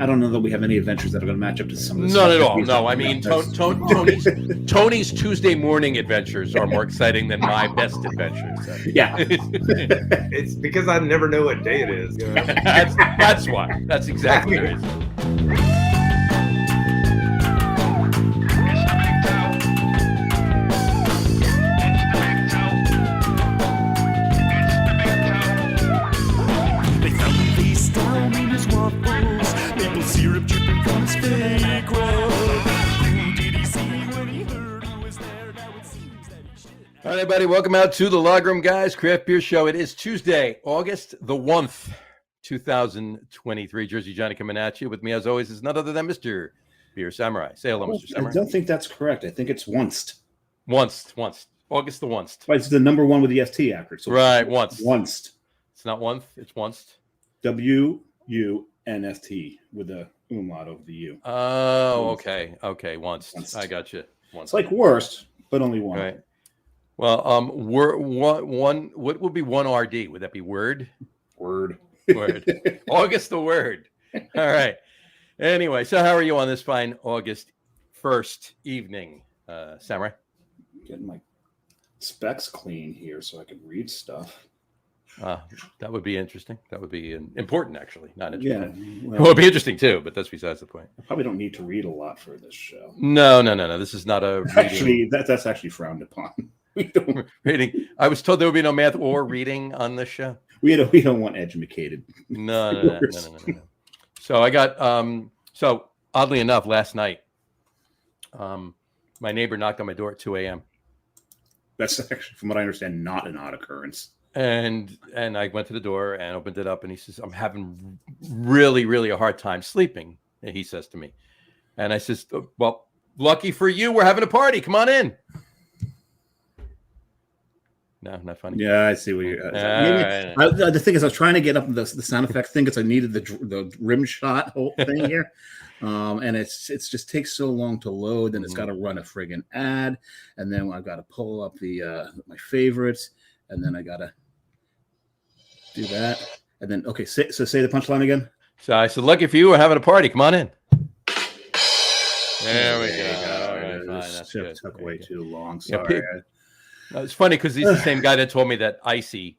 I don't know that we have any adventures that are going to match up to some of the None at all. No, I mean, Tony's Tuesday morning adventures are more exciting than my best adventures. So. Yeah. It's because I never know what day it is. You know? That's why. That's exactly the reason. Syrup dripping from his fake road. Who did he see when he heard who was there? Now it seems that he should. All right, everybody, welcome out to the Logroom Guys Craft Beer Show. It is Tuesday, August the 1st, 2023. Jersey Johnny coming at you. With me, as always, is none other than Mr. Beer Samurai. Say hello, Mr. Samurai. I don't think that's correct. I think it's once. Once. August the 1st. Well, it's the number one with the ST after it. So right, once. It's not once, it's once. WUNST with the umlaut over the U. Oh, okay. Once. I got you. Once. It's like worst, but only one. Right. Well, one. What would be one RD? Would that be word? Word. August the word. All right. Anyway, so how are you on this fine August 1st evening, Samurai? Getting my specs clean here so I can read stuff. That would be interesting. That would be important, actually. Not interesting. Yeah, well, it would be interesting too, but that's besides the point. I probably don't need to read a lot for this show. No. This is not a reading. Actually, that's actually frowned upon. We don't reading. I was told there would be no math or reading on this show. We don't want educated. No. So I got so oddly enough, last night, my neighbor knocked on my door at 2 a.m. That's actually, from what I understand, not an odd occurrence. And I went to the door and opened it up, and he says, "I'm having really, really a hard time sleeping," he says to me. And I says, "Well, lucky for you, we're having a party. Come on in." No, not funny. Yeah, I see what you're. The thing is, I was trying to get up the sound effect thing because I needed the rim shot whole thing here, and it's just takes so long to load. Then it's got to run a friggin' ad, and then I've got to pull up the my favorites, and then I got to do that, and then say the punchline again. So I said, "Lucky for you, we're having a party. Come on in." There we go. All right, fine. That's good. Took way too long. Sorry. Yeah, it's funny because he's the same guy that told me that icy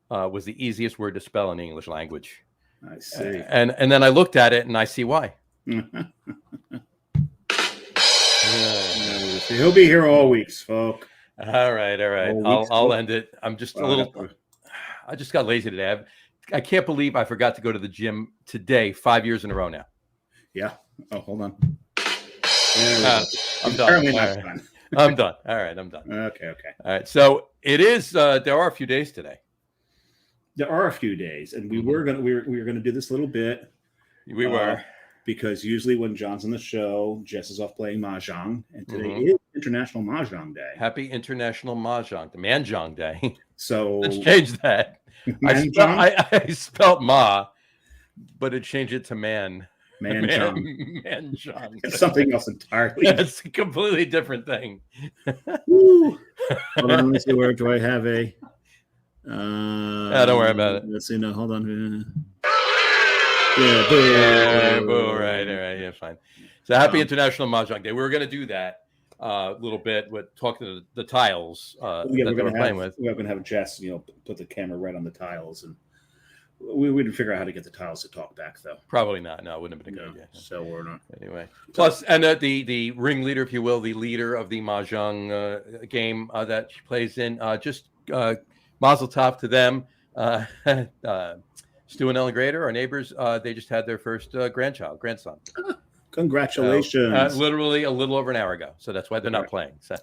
was the easiest word to spell in the English language. I see. And then I looked at it and I see why. He'll be here all weeks, folk. All right. I'll end it. I'm just a little. I just got lazy today. I can't believe I forgot to go to the gym today. 5 years in a row now. Yeah. Oh, hold on. I'm done. I'm done. All right, I'm done. Okay. All right. So it is. There are a few days today. There are a few days, and we were gonna do this a little bit. We were because usually when John's on the show, Jess is off playing mahjong, and today is International Mahjong Day. Happy International Mahjong, the Mahjong Day. So let's change that. I spelled ma, but it changed it to man. Mahjong. It's something else entirely. It's a completely different thing. Hold on, let me see. Where do I have a? Don't worry about it. Let's see. No, hold on. Yeah, boo. Right. Yeah, fine. So happy International Mahjong Day. We were going to do that a little bit with talking to the tiles that they were playing with. We're going to have Jess, put the camera right on the tiles, and we didn't figure out how to get the tiles to talk back, though. Probably not. No, it wouldn't have been a good idea. So we're not. Anyway. Plus, and the ringleader, if you will, the leader of the Mahjong game that she plays in, just mazel tov to them. Stu and Ellen Grader, our neighbors, they just had their first grandson. Congratulations! Literally a little over an hour ago. So that's why they're not playing. So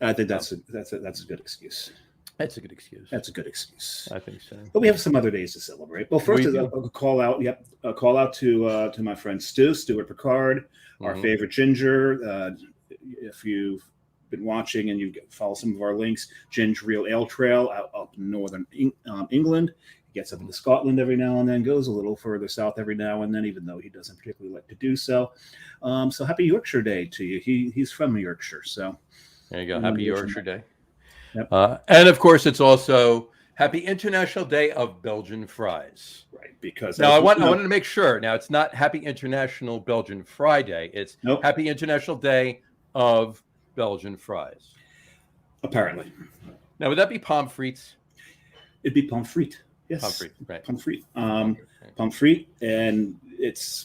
I think that's a good excuse. That's a good excuse. That's a good excuse. I think so. But we have some other days to celebrate. Well, first, a call out. Yep, a call out to my friend Stuart Picard, our favorite ginger. If you've been watching and you follow some of our links, Ginger Real Ale Trail out up in northern England. He gets up into Scotland every now and then, goes a little further south every now and then, even though he doesn't particularly like to do so. So happy Yorkshire Day to you. He's from Yorkshire, so there you go. Happy Yorkshire Day. Yep. And of course, it's also Happy International Day of Belgian Fries. Right, because Now I wanted to make sure. Now it's not Happy International Belgian Fry Day. It's Nope. Happy International Day of Belgian Fries. apparently Now would that be pommes frites? it'd be pommes frites. Yes, Pommes frites, right? pommes frites. Okay. Pommes frites, and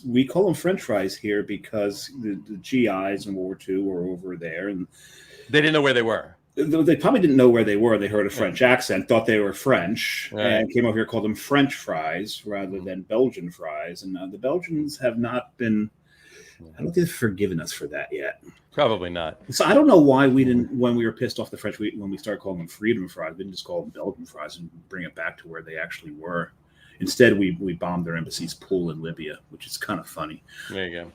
we call them French fries here because the GIs in World War II were over there, and They didn't know where they were. they probably didn't know where they were. They heard a French accent, thought they were French, Right. and came over here, called them French fries rather than Belgian fries. And the Belgians have not been, I don't think they've forgiven us for that yet. Probably not. So I don't know why we didn't, when we were pissed off the French, when we started calling them freedom fries, we didn't just call them Belgian fries and bring it back to where they actually were. Instead, we bombed their embassy's pool in Libya, which is kind of funny. There you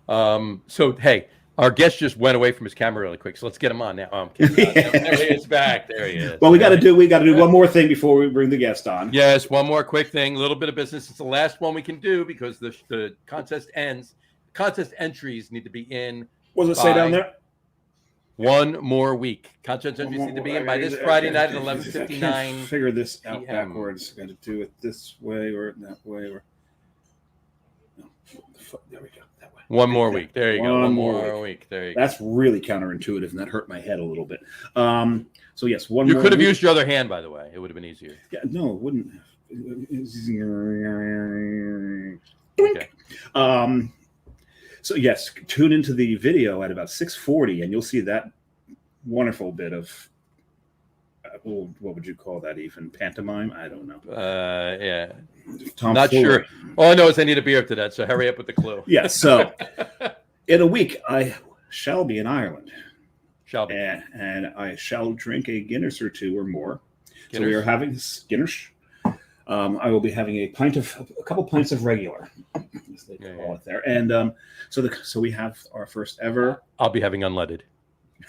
go. So hey, our guest just went away from his camera really quick, so let's get him on now. There he is back. There he is. Well, we got to do one more thing before we bring the guest on. Yes, one more quick thing. A little bit of business. It's the last one we can do because the contest ends. Contest entries need to be in. What does it say down there? One more week. Contest entries need to be in by this Friday night at 11:59. Figure this out PM. backwards. Got to do it this way or that way or. No, there we go. That way. One more week. There you go. One One more more week. There you go. That's really counterintuitive, and that hurt my head a little bit. So yes, one. You more could have week. used your other hand, by the way. It would have been easier. Yeah, no, it wouldn't have. Okay. So yes, tune into the video at about 6:40, and you'll see that wonderful bit of what would you call that? Even pantomime? I don't know. Yeah. Tomfoolery. Not sure. All I know is I need a beer after that, so hurry up with the clue. Yeah. So in a week, I shall be in Ireland, Shall be. and I shall drink a Guinness or two or more. So Guinness. we are having this Guinness. I will be having a couple pints of regular, as they call it there, and so we have our first ever. I'll be having unleaded.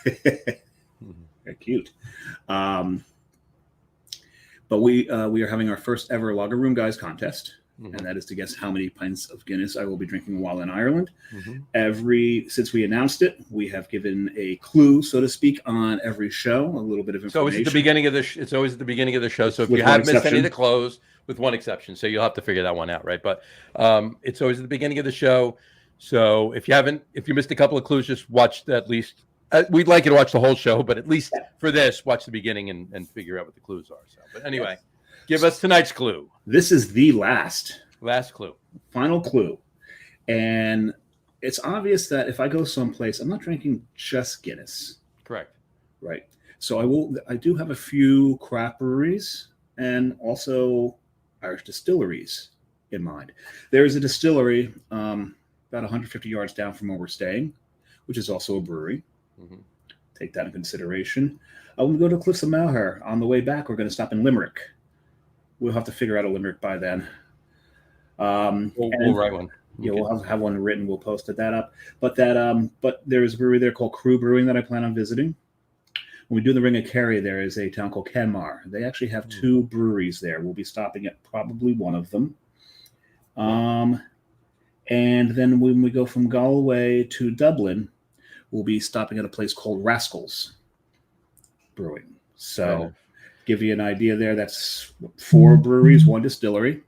Very cute, but we are having our first ever Lager Room Guys contest, and that is to guess how many pints of Guinness I will be drinking while in Ireland. Since we announced it, we have given a clue, so to speak, on every show, a little bit of information. So it's at the beginning of it's always at the beginning of the show. So if With you one have missed any exception. of the close, with one exception, so you'll have to figure that one out, right? But it's always at the beginning of the show. So if you missed a couple of clues, just watch at least. We'd like you to watch the whole show, but at least for this, watch the beginning and figure out what the clues are. So, but anyway, give us tonight's clue. This is the last clue. final clue, and it's obvious that if I go someplace, I'm not drinking just Guinness. Correct. Right. So I do have a few craft breweries and also Irish distilleries in mind. There's a distillery about 150 yards down from where we're staying, which is also a brewery. Take that in consideration. When we go to Cliffs of Moher on the way back, we're going to stop in Limerick. We'll have to figure out a Limerick by then. We'll write one. Yeah, we'll have one written. We'll post that up. But there's a brewery there called Crew Brewing that I plan on visiting. When we do the Ring of Kerry, there is a town called Kenmare. They actually have two breweries there. We'll be stopping at probably one of them. And then when we go from Galway to Dublin, we'll be stopping at a place called Rascals Brewing. So give you an idea there. That's 4 breweries, 1 distillery.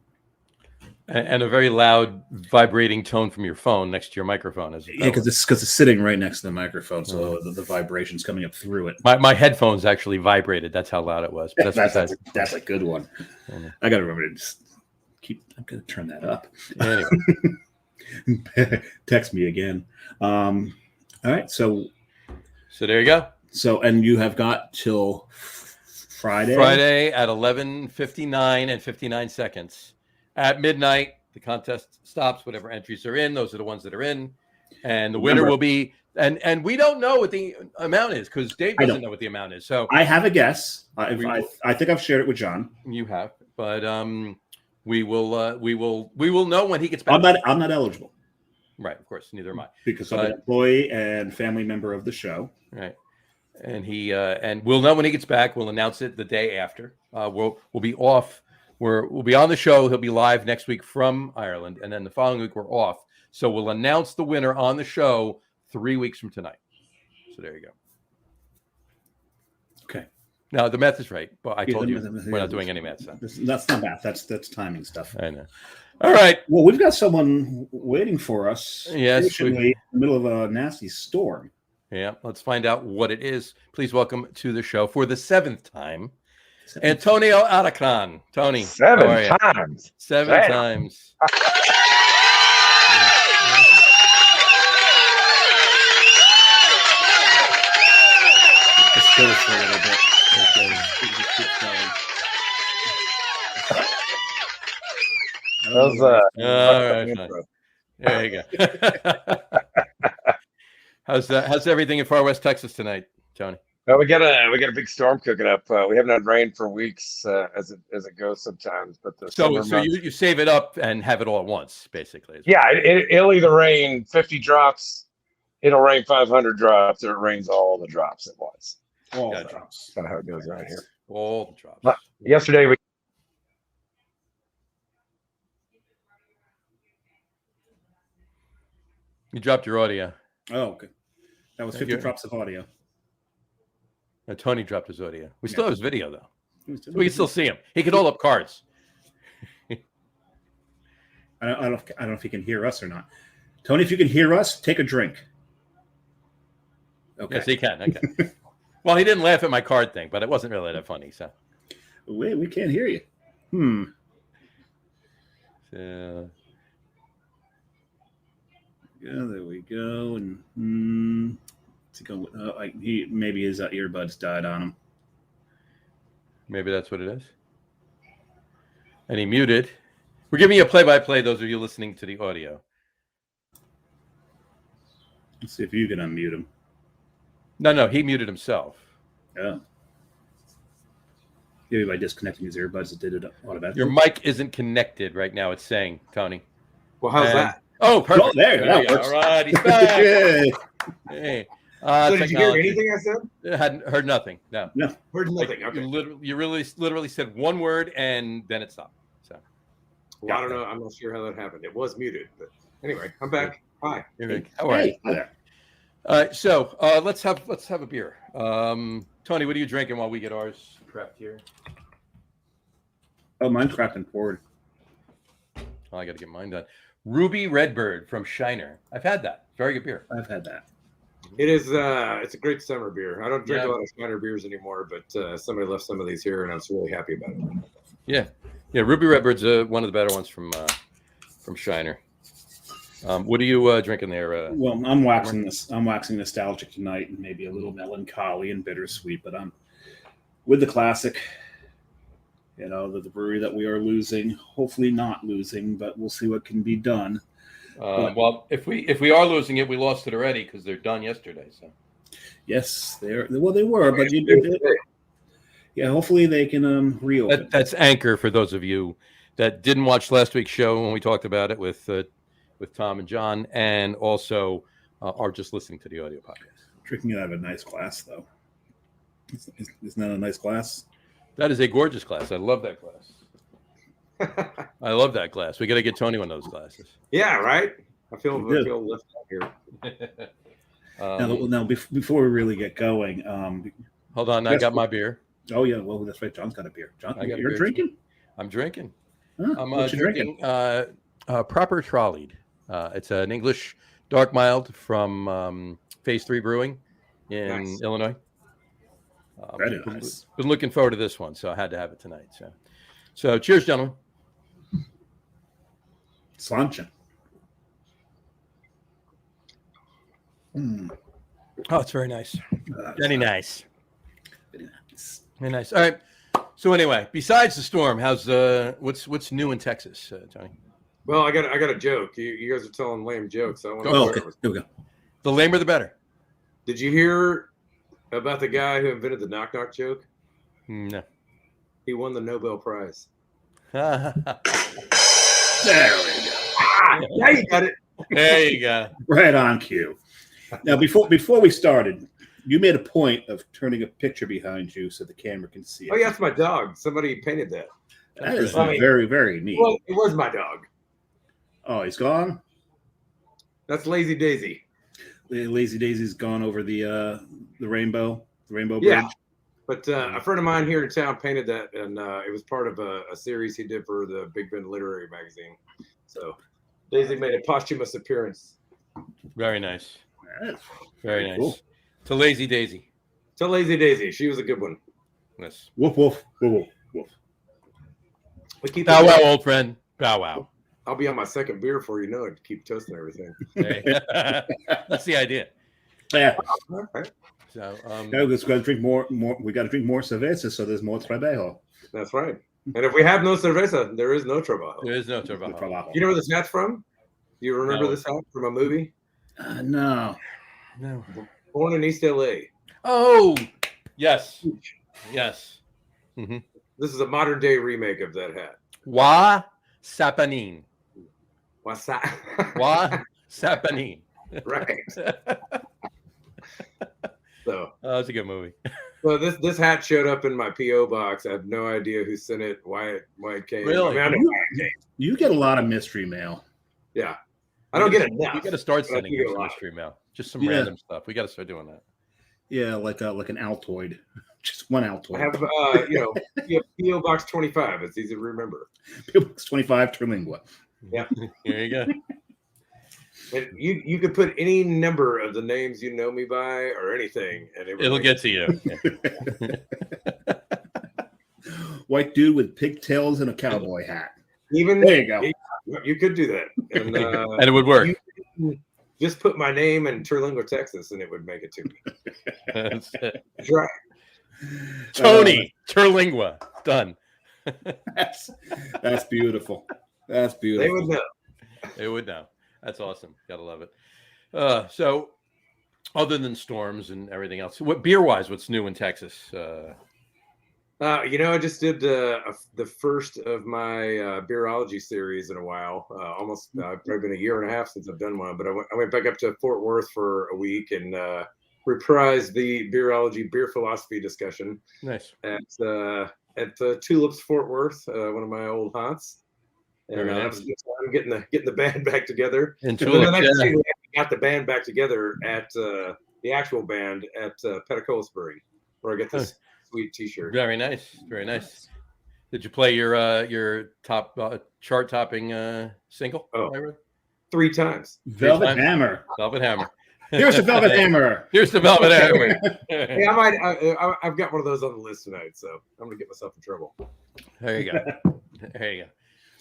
And a very loud vibrating tone from your phone next to your microphone. Because it's sitting right next to the microphone, so the vibration's coming up through it. My headphones actually vibrated. That's how loud it was. But That's a good one. I got to remember to just I'm going to turn that up. Anyway. Text me again. All right, so there you go. So and you have got till Friday at 11:59 and 59 seconds. At midnight, the contest stops. Whatever entries are in, those are the ones that are in, and the winner will be. And we don't know what the amount is because Dave doesn't know what the amount is. So I have a guess. I think I've shared it with John. You have, but we will know when he gets back. I'm not eligible. Right, of course, neither am I. Because I'm an employee and family member of the show. Right, and and we'll know when he gets back. We'll announce it the day after. We'll be off. We'll be on the show. He'll be live next week from Ireland, and then the following week we're off. So we'll announce the winner on the show 3 weeks from tonight. So there you go. Okay. No, the math is right. But I Yeah, told you the- we're not doing any math. So. That's not math. That's timing stuff. I know. All right. Well, we've got someone waiting for us. Yes, patiently in the middle of a nasty storm. Yeah, let's find out what it is. Please welcome to the show for the 7th time, Antonio Aracan. Tony, Seven how are you? times. 7 Damn. times. Just go for a little bit. Just keep going. That was All right, fine. There you go. How's everything in Far West Texas tonight, Tony? well, we got a big storm cooking up. We haven't had rain for weeks, as it goes sometimes. But the So summer months- you save it up and have it all at once, basically. yeah, it'll either rain 50 drops, it'll rain 500 drops, or it rains all the drops at once. All Gotcha. drops. That's kind of how it goes around here. All the drops. Well, yesterday we You dropped your audio. Oh, okay. That was 50 drops of audio. No, Tony dropped his audio. We still have his video though. I We can still see him. He can hold up cards. don't know if he can hear us or not. Tony, if you can hear us, take a drink. Okay. Yes, he can. Okay. Well, he didn't laugh at my card thing, but it wasn't really that funny. So. Wait, we can't hear you. So Yeah, there we go. And what's he going? Maybe his earbuds died on him. maybe that's what it is. And he muted. We're giving you a play-by-play. Those of you listening to the audio. Let's see if you can unmute him. No, he muted himself. Oh. Maybe by disconnecting his earbuds, it did it automatically. Your mic isn't connected right now. It's saying, Tony. Well, how's And- that? Oh, perfect. Oh, there you that go. works. All right, he's back. Yay. Hey. So did you hear Technology. anything I said? Hadn't heard nothing. No. Heard nothing. Like, Okay. you literally said one word and then it stopped. So Well, I don't know. I'm not sure how that happened. It was muted, but anyway, I'm back. Hi. how are you? Hey, there. All right, so let's have a beer. Tony, what are you drinking while we get ours prepped here? Oh, mine's cracked and poured. Oh, I got to get mine done. Ruby Redbird from Shiner. I've had that. Very good beer. I've had that. It is. It's a great summer beer. I don't drink Yeah. a lot of Schneider beers anymore, but somebody left some of these here, and I was really happy about it. Yeah. Ruby Redbird's one of the better ones from Shiner. What are you drinking there? Well, I'm waxing nostalgic tonight, and maybe a little melancholy and bittersweet. But I'm with the classic. You know, the brewery that we are losing. Hopefully, not losing, but we'll see what can be done. Well, if we are losing it, we lost it already because they're done yesterday. So Yes, they were, but yeah. Hopefully, they can reopen. that's Anchor for those of you that didn't watch last week's show when we talked about it with Tom and John, and also are just listening to the audio podcast. Drinking it out of a nice glass, though. Isn't that a nice glass? That is a gorgeous glass. I love that glass. I love that glass. We got to get Tony one of those glasses. Yeah, right. I feel You did. left out here. Now, before we really get going, Hold on. I yes, got my beer. oh yeah, well that's right. John's got a beer. John, I got a you're beer, drinking? I'm drinking. Huh, I'm what you drinking Proper Trolleyed. It's an English dark mild from Phase 3 Brewing in Nice. Illinois. Very nice. Been looking forward to this one, so I had to have it tonight. So cheers, gentlemen. Slanchen. Oh, it's very nice. Very nice. Very nice. Very nice. All right. So anyway, besides the storm, how's what's new in Texas, Tony? Well, I got a joke. You guys are telling lame jokes. I want to. Oh, okay. Here we go. The lamer, the better. Did you hear about the guy who invented the knock knock joke? No. He won the Nobel Prize. There we go. Now you got it. There you go. Right on cue. Now, before we started, you made a point of turning a picture behind you so the camera can see it. Oh yeah, it's my dog. Somebody painted that. That is funny. very, very neat. Well, it was my dog. Oh, he's gone. That's Lazy Daisy. Lazy Daisy's gone over the rainbow bridge. Yeah. But a friend of mine here in town painted that, and it was part of a series he did for the Big Bend Literary Magazine. So Daisy made a posthumous appearance. Very nice. That's Very nice. cool. To Lazy Daisy. So Lazy Daisy, she was a good one. Yes. Woof, woof, woof, woof, woof. We keep Bow wow, old friend. Bow wow. I'll be on my second beer before you know it. Keep toasting everything. Hey. That's the idea. Yeah. All right. So, Yeah, we got to drink more. We got to drink more cerveza, so there's more trabajo. That's right. And if we have no cerveza, there is no trabajo. there is no turbo. You know where this hat's from? Do you remember No. this hat from a movie? No. No. Born in East LA. Oh, yes. Yes. Mm-hmm. This is a modern day remake of that hat. Wa Sapanin. What's that? Wa Sapanin. Right. So That's a good movie. this hat showed up in my PO box. I have no idea who sent it, why it came. Really? I mean, I know why it came. You get a lot of mystery mail. Yeah. I don't get enough. You got to start but I sending do get us a some lot. mystery mail. Just some Yeah. random stuff. We got to start doing that. Yeah, like an Altoid, just one Altoid. I have PO box 25. It's easy to remember. 25 Terlingua. Here you go. And you could put any number of the names you know me by or anything, and It'll get to you. White dude with pigtails and a cowboy hat. even There you go. You could do that, and And it would work. you just put my name in Terlingua, Texas, and it would make it to me. That's it. That's right. Tony Terlingua. Done. That's beautiful. That's beautiful. They would know. It would know. That's awesome. Gotta love it. So, other than storms and everything else, what beer wise, what's new in Texas? I just did the first of my Beerology series in a while. Almost probably been a year and a half since I've done one. But I went back up to Fort Worth for a week and reprised the Beerology beer philosophy discussion Nice. at Tulips Fort Worth, one of my old haunts. And Very that nice. was a good time getting the band back together. And And then Tulips, the next yeah. day, we got the band back together at the actual band at Petticolasbury, where I got this sweet T-shirt. Very nice. Very nice. Did you play your top chart topping single? Oh. Ever? 3 times. Velvet times. Hammer. Velvet Hammer. Here's the Velvet Hammer. Here's the Velvet Hammer. Hey, I've got one of those on the list tonight, so I'm gonna get myself in trouble. There you go. There you go.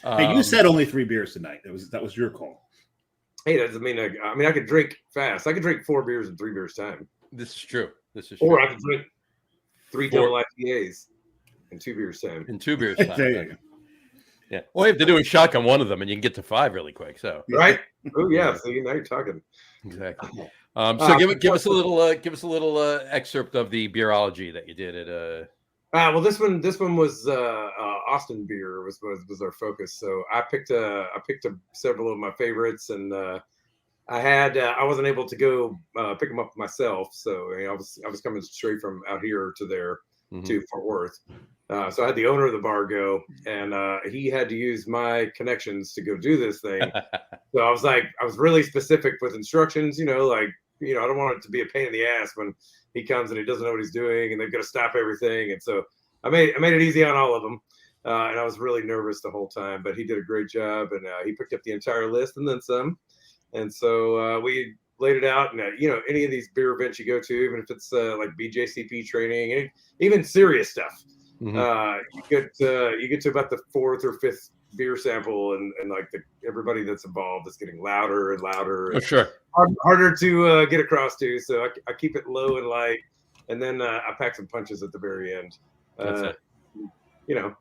Hey, you said only 3 beers tonight. That was your call. Hey, that doesn't mean I could drink fast. I could drink 4 beers in 3 beers time, This is true. This is or true. I could drink 3 4 double IPAs in 2 beers time. In 2 beers. There Time. you go. Yeah. All you have to do is shotgun one of them, and you can get to 5 really quick. So Right? Oh yeah. See, now you're talking. exactly. So give us a little excerpt of the Beerology that you did at Well, this one was Austin beer was our focus. So I picked several of my favorites, and I wasn't able to go pick them up myself. So I was coming straight from out here to there to Fort Worth. So I had the owner of the bar go, and he had to use my connections to go do this thing. So I was really specific with instructions. I don't want it to be a pain in the ass when he comes and he doesn't know what he's doing, and they've got to stop everything. And so I made it easy on all of them, and I was really nervous the whole time. But he did a great job, and he picked up the entire list and then some. And so we laid it out. And any of these beer events you go to, even if it's like BJCP training, even serious stuff, you get to about the 4th or 5th beer sample, and like everybody that's involved is getting louder and louder. Oh, sure. Harder to get across to, so I keep it low and light, and then I pack some punches at the very end. That's it.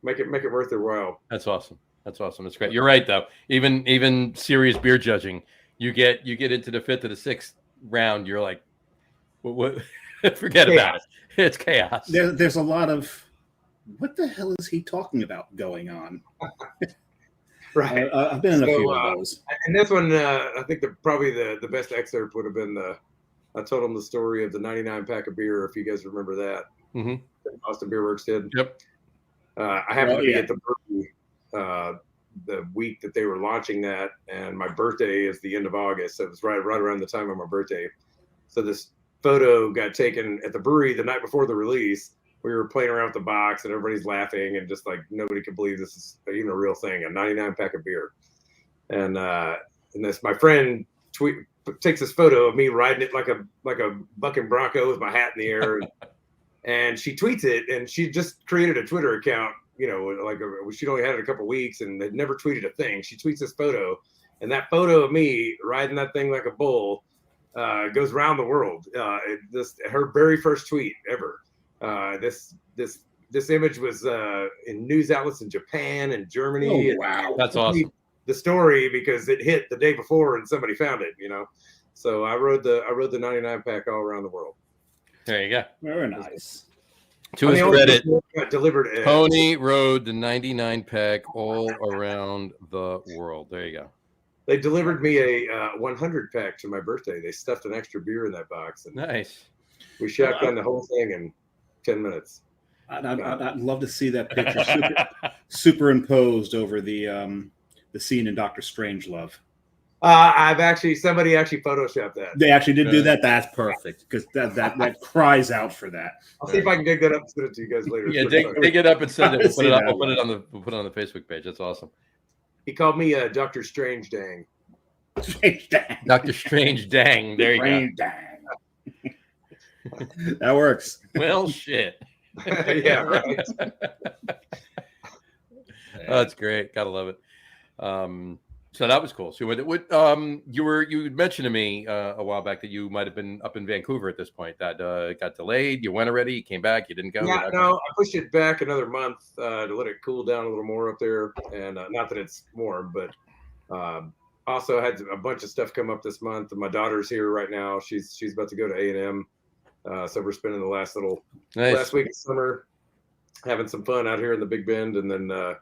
Make it worth their while. That's awesome. That's awesome. That's great. You're right, though. Even serious beer judging, you get into the 5th or the 6th round, you're like, what? Forget about it. It's chaos. There's a lot of what the hell is he talking about going on? Right. I've been in a few of those. And this one, I think probably the best excerpt would have been I told him the story of the 99 pack of beer, if you guys remember that. Mhm. That Austin Beer Works did. Yep. I happened to be at the brewery the week that they were launching that, and my birthday is the end of August, so it was right around the time of my birthday. So this photo got taken at the brewery the night before the release, we were playing around with the box, and everybody's laughing, and just like nobody can believe this is even a real thing, a 99 pack of beer. And this my friend takes this photo of me riding it like a bucking bronco with my hat in the air, and she tweets it, and she just created a Twitter account. She'd only had it a couple weeks and had never tweeted a thing. She tweets this photo, and that photo of me riding that thing like a bull goes around the world. Her very first tweet ever. This image was in news outlets in Japan and Germany. Oh, wow. That's awesome. The story, because it hit the day before and somebody found it, So I rode the 99 pack all around the world. There you go. Very nice. To his credit, got delivered. Tony rode the 99 pack all around the world. There you go. They delivered me a 100 pack to my birthday. They stuffed an extra beer in that box, and Nice. we shotgunned the whole thing in 10 minutes. I'd love to see that picture superimposed over the scene in Doctor Strangelove. Somebody actually photoshopped that. They actually did do that. That's perfect, because that cries out for that. I'll see if I can dig that up and send it to you guys later. Yeah, dig it up and send it. We'll put it on the Facebook page. That's awesome. He called me Dr. Strange Dang. Strange dang. Dr. Strange Dang. There you Strange dang. That works. go. Well, shit. Yeah, right. Oh, that's great. Gotta love it. So that was cool. So you mentioned to me a while back that you might have been up in Vancouver at this point. That got delayed. You went already. You came back. You didn't go. Yeah, no, I pushed it back another month to let it cool down a little more up there, and not that it's warm, but also had a bunch of stuff come up this month. My daughter's here right now. She's about to go to A&M, so we're spending the last week of summer having some fun out here in the Big Bend, and then gonna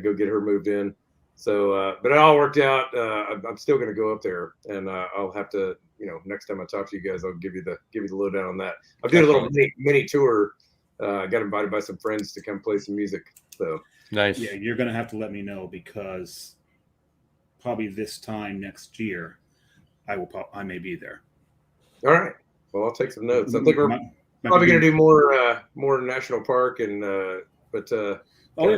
go get her moved in. So, but it all worked out. I'm still going to go up there, and I'll have to, next time I talk to you guys, I'll give you the lowdown on that. I'm doing a little mini tour. Got invited by some friends to come play some music. So Nice. Yeah, you're going to have to let me know, because probably this time next year, I may be there. All right. Well, I'll take some notes. I think we're probably going to do more national park and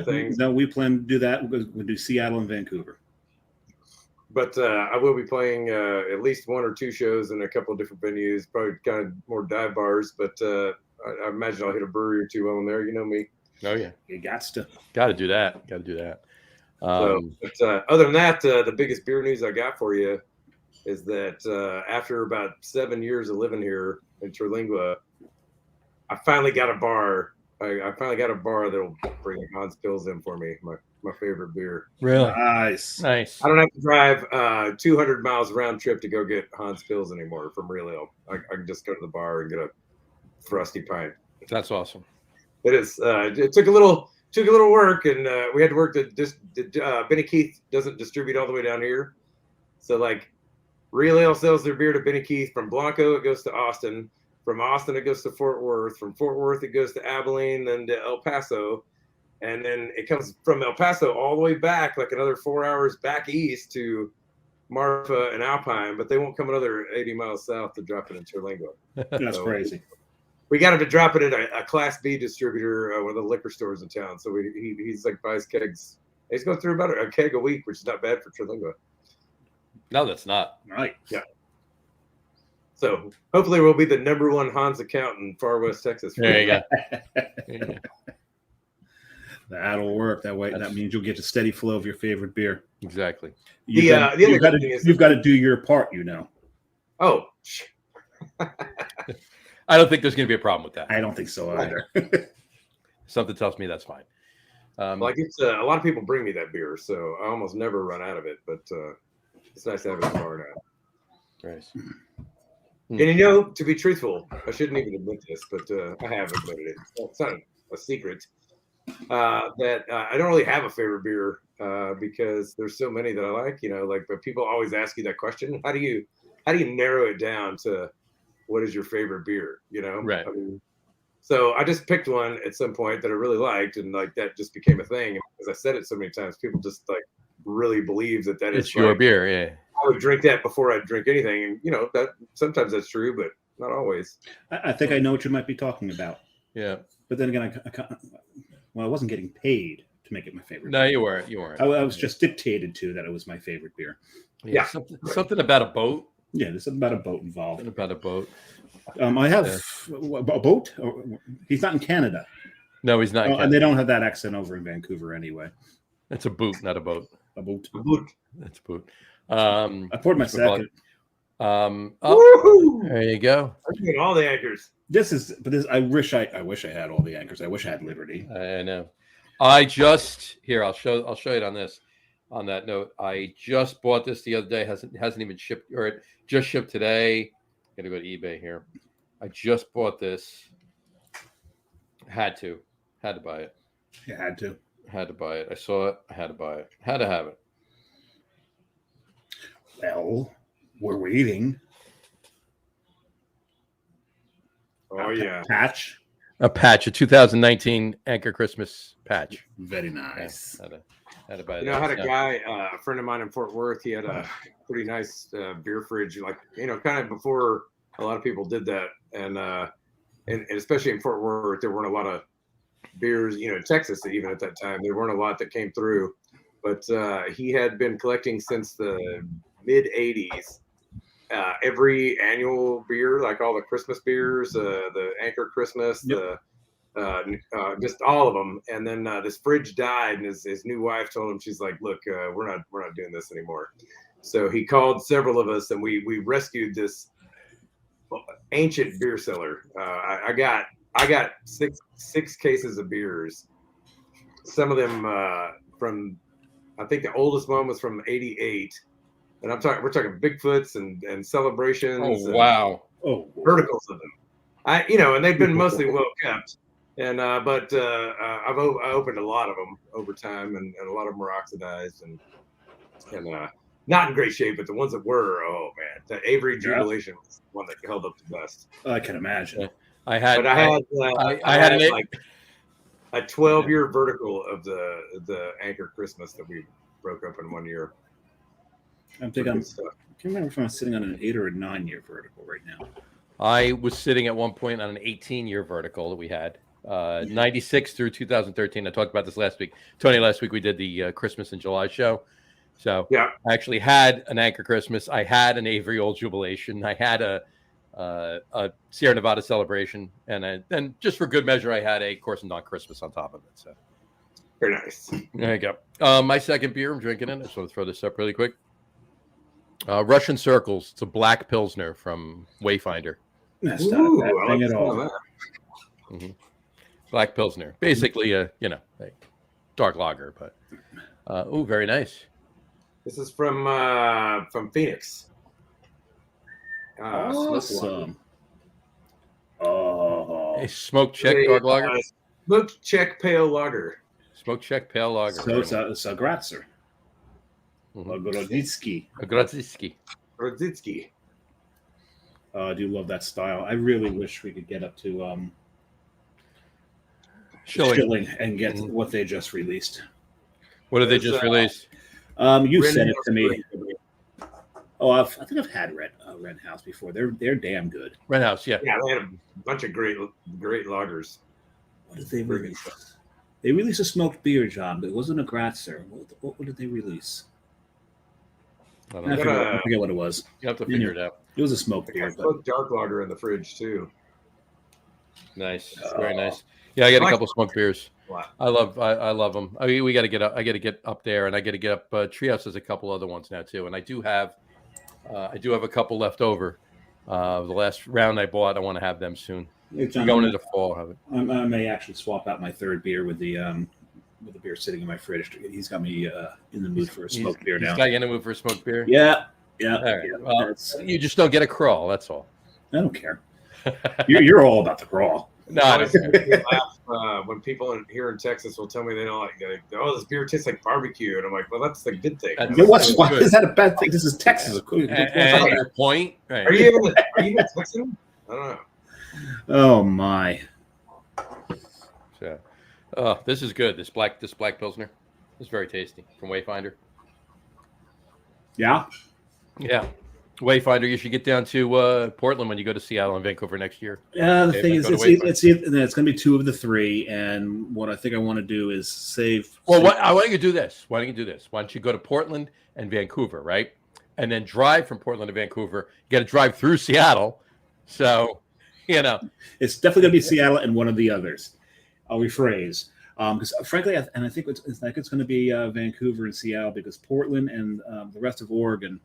things. No, we plan to do that. We'll do Seattle and Vancouver. But I will be playing at least one or two shows in a couple of different venues, probably kind of more dive bars. But I imagine I'll hit a brewery or two on there. You know me. Oh yeah, You got to do that. Got to do that. But other than that, the biggest beer news I got for you is that after about 7 years of living here in Terlingua, I finally got a bar. I finally got a bar that'll bring Hans Pils in for me, my favorite beer. Really nice. nice. I don't have to drive 200 miles round trip to go get Hans Pils anymore from Real Ale. I can just go to the bar and get a frosty pint. That's awesome. It is. It took a little work, and we had to work. Benny Keith doesn't distribute all the way down here, so like Real Ale sells their beer to Benny Keith. From Blanco, it goes to Austin. From Austin, it goes to Fort Worth. From Fort Worth, it goes to Abilene, then to El Paso. And then it comes from El Paso all the way back, like another 4 hours back east to Marfa and Alpine. But they won't come another 80 miles south to drop it in Terlingua. That's crazy. We got him to drop it at a Class B distributor, one of the liquor stores in town. So he's like buys kegs. He's going through about a keg a week, which is not bad for Terlingua. No, that's not. Right. Yeah. So hopefully we'll be the #1 Hans account in far West Texas. There you go. That'll work. That way, that means you'll get a steady flow of your favorite beer. Exactly. The other good thing is you've got to do your part. Oh. I don't think there's going to be a problem with that. I don't think so either. Something tells me that's fine. Like it's a lot of people bring me that beer, so I almost never run out of it. But it's nice to have it in the bar now. Nice. And to be truthful, I shouldn't even admit this, but I have admitted it. It's not a secret that I don't really have a favorite beer because there's so many that I like. But people always ask you that question: how do you narrow it down to what is your favorite beer? Right. So I just picked one at some point that I really liked, and like that just became a thing. And because I said it so many times, people just like really believe that is it's your beer. Yeah. I would drink that before I'd drink anything. And, that sometimes that's true, but not always. I think I know what you might be talking about. Yeah. But then again, I wasn't getting paid to make it my favorite. No, you weren't. You weren't. I was just dictated to that it was my favorite beer. Yeah. Something about a boat. Yeah, there's something about a boat involved. Something about a boat. I have a boat. He's not in Canada. No, he's not. And they don't have that accent over in Vancouver anyway. It's a boot, not a boat. A boat. That's a boot. I poured my second. There you go. I'm getting all the anchors. I wish I had all the anchors. I wish I had Liberty. I know. I'll show you it on this. On that note, I just bought this the other day. Hasn't even shipped, or it just shipped today. Gotta go to eBay here. I just bought this. Had to buy it. You had to buy it. I saw it. I had to buy it. Had to have it. Well, we're waiting. Oh yeah, A patch, a 2019 Anchor Christmas patch. Very nice. Yeah, had to buy that. I had a guy, a friend of mine in Fort Worth. He had a pretty nice beer fridge, like kind of before a lot of people did that, and especially in Fort Worth, there weren't a lot of beers. Texas, even at that time, there weren't a lot that came through. But he had been collecting since the mid '80s. Every annual beer, like all the Christmas beers, the Anchor Christmas, Yep. just all of them. And then this fridge died, and his new wife told him, she's like, "Look, we're not doing this anymore." So he called several of us, and we rescued this ancient beer cellar. I got six cases of beers. Some of them from, I think the oldest one was from '88. And we're talking Bigfoots and celebrations. Oh wow! Verticals of them. And they've been mostly well kept. And but I opened a lot of them over time, and a lot of them were oxidized and not in great shape. But the ones that were, oh man, the Avery Jubilation was the one that held up the best. I can imagine. I had like a 12-year vertical of the Anchor Christmas that we broke up in 1 year. I can't remember if I'm sitting on an 8 or a 9-year vertical right now. I was sitting at one point on an 18-year vertical that we had, 96 through 2013. I talked about this last week. Tony, last week we did the Christmas in July show. So yeah, I actually had an Anchor Christmas. I had an Avery Old Jubilation. I had a Sierra Nevada Celebration. And then just for good measure, I had a Corson Dawn Christmas on top of it. So very nice. There you go. My second beer I'm drinking in. I just want to throw this up really quick. Russian Circles. It's a black Pilsner from Wayfinder. That's not a bad thing at all. Mm-hmm. Black Pilsner. Basically, a dark lager, but very nice. This is from Phoenix. Awesome. A smoked Czech dark lager. Smoked Czech pale lager. Smoked Czech pale lager. So it's a Gratzer. Grodzicki. Grodzicki. I do love that style. I really wish we could get up to Schilling and get what they just released. What did they just release? You sent it to me. Oh, I think I've had Red House before. They're damn good. Red House, yeah. Yeah, they had a bunch of great lagers. What did they release? They released a smoked beer, John, but it wasn't a Gratzer. What did they release? I forget what it was. You have to figure it out. It was a smoked beer. Smoked dark lager in the fridge too. Nice, very nice. Yeah, I got a couple smoked beers. Wow. I love them. I mean, we got to get up. I got to get up there, and I got to get up. Treehouse has a couple other ones now too, and I do have a couple left over. The last round I bought, I want to have them soon. Hey, John, going into fall. Have it. I may actually swap out my third beer with the beer sitting in my fridge. He's got me in the mood for a smoked beer now. He's got you in the mood for a smoked beer? Yeah. All right. Well, you just don't get a crawl. That's all. I don't care. You're all about the crawl. No, I don't care. When people here in Texas will tell me they don't like, this beer tastes like barbecue, and I'm like, well, that's the good thing. Why is that a bad thing? This is Texas. And your point, right. Are you even Texan? I don't know. Oh my. So, this is good. This black Pilsner. It's very tasty from Wayfinder. Yeah. Yeah. Wayfinder, you should get down to Portland when you go to Seattle and Vancouver next year. Yeah, the Okay, thing let's is, go to it's going to be 2 of the 3, and what I think I want to do is save. Well, why don't you do this? Why don't you go to Portland and Vancouver, right? And then drive from Portland to Vancouver. You got to drive through Seattle. So, It's definitely going to be Seattle and one of the others. I'll rephrase. Because frankly, I think it's going to be Vancouver and Seattle, because Portland and the rest of Oregon,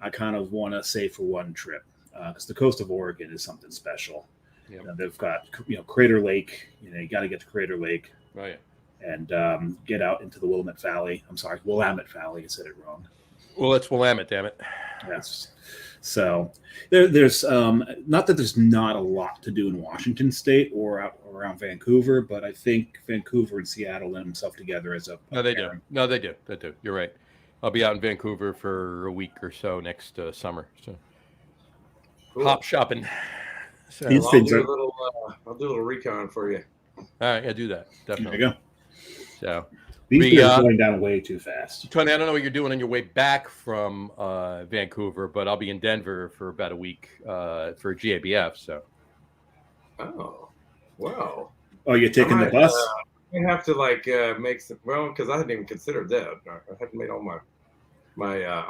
I kind of want to save for one trip, because the coast of Oregon is something special. Yep. They've got Crater Lake. You got to get to Crater Lake. Oh, yeah. And get out into the Willamette Valley. I'm sorry, Willamette Valley. I said it wrong. Well, it's Willamette, damn it. Yes. So there's not that there's not a lot to do in Washington State or out around Vancouver, but I think Vancouver and Seattle lend themselves together as a No, they do. No, they do. They do. You're right. I'll be out in Vancouver for a week or so next summer. So Cool. hop shopping. So, These I'll things do are- a little recon for you. all right, yeah, do that. There Definitely. you go. So, These We, things are going down way too fast. Tony, I don't know what you're doing on your way back from Vancouver, but I'll be in Denver for about a week for GABF. So, Oh, wow. Oh, you're taking the might, bus? I have to make some. Well, because I hadn't even considered that. I haven't made all my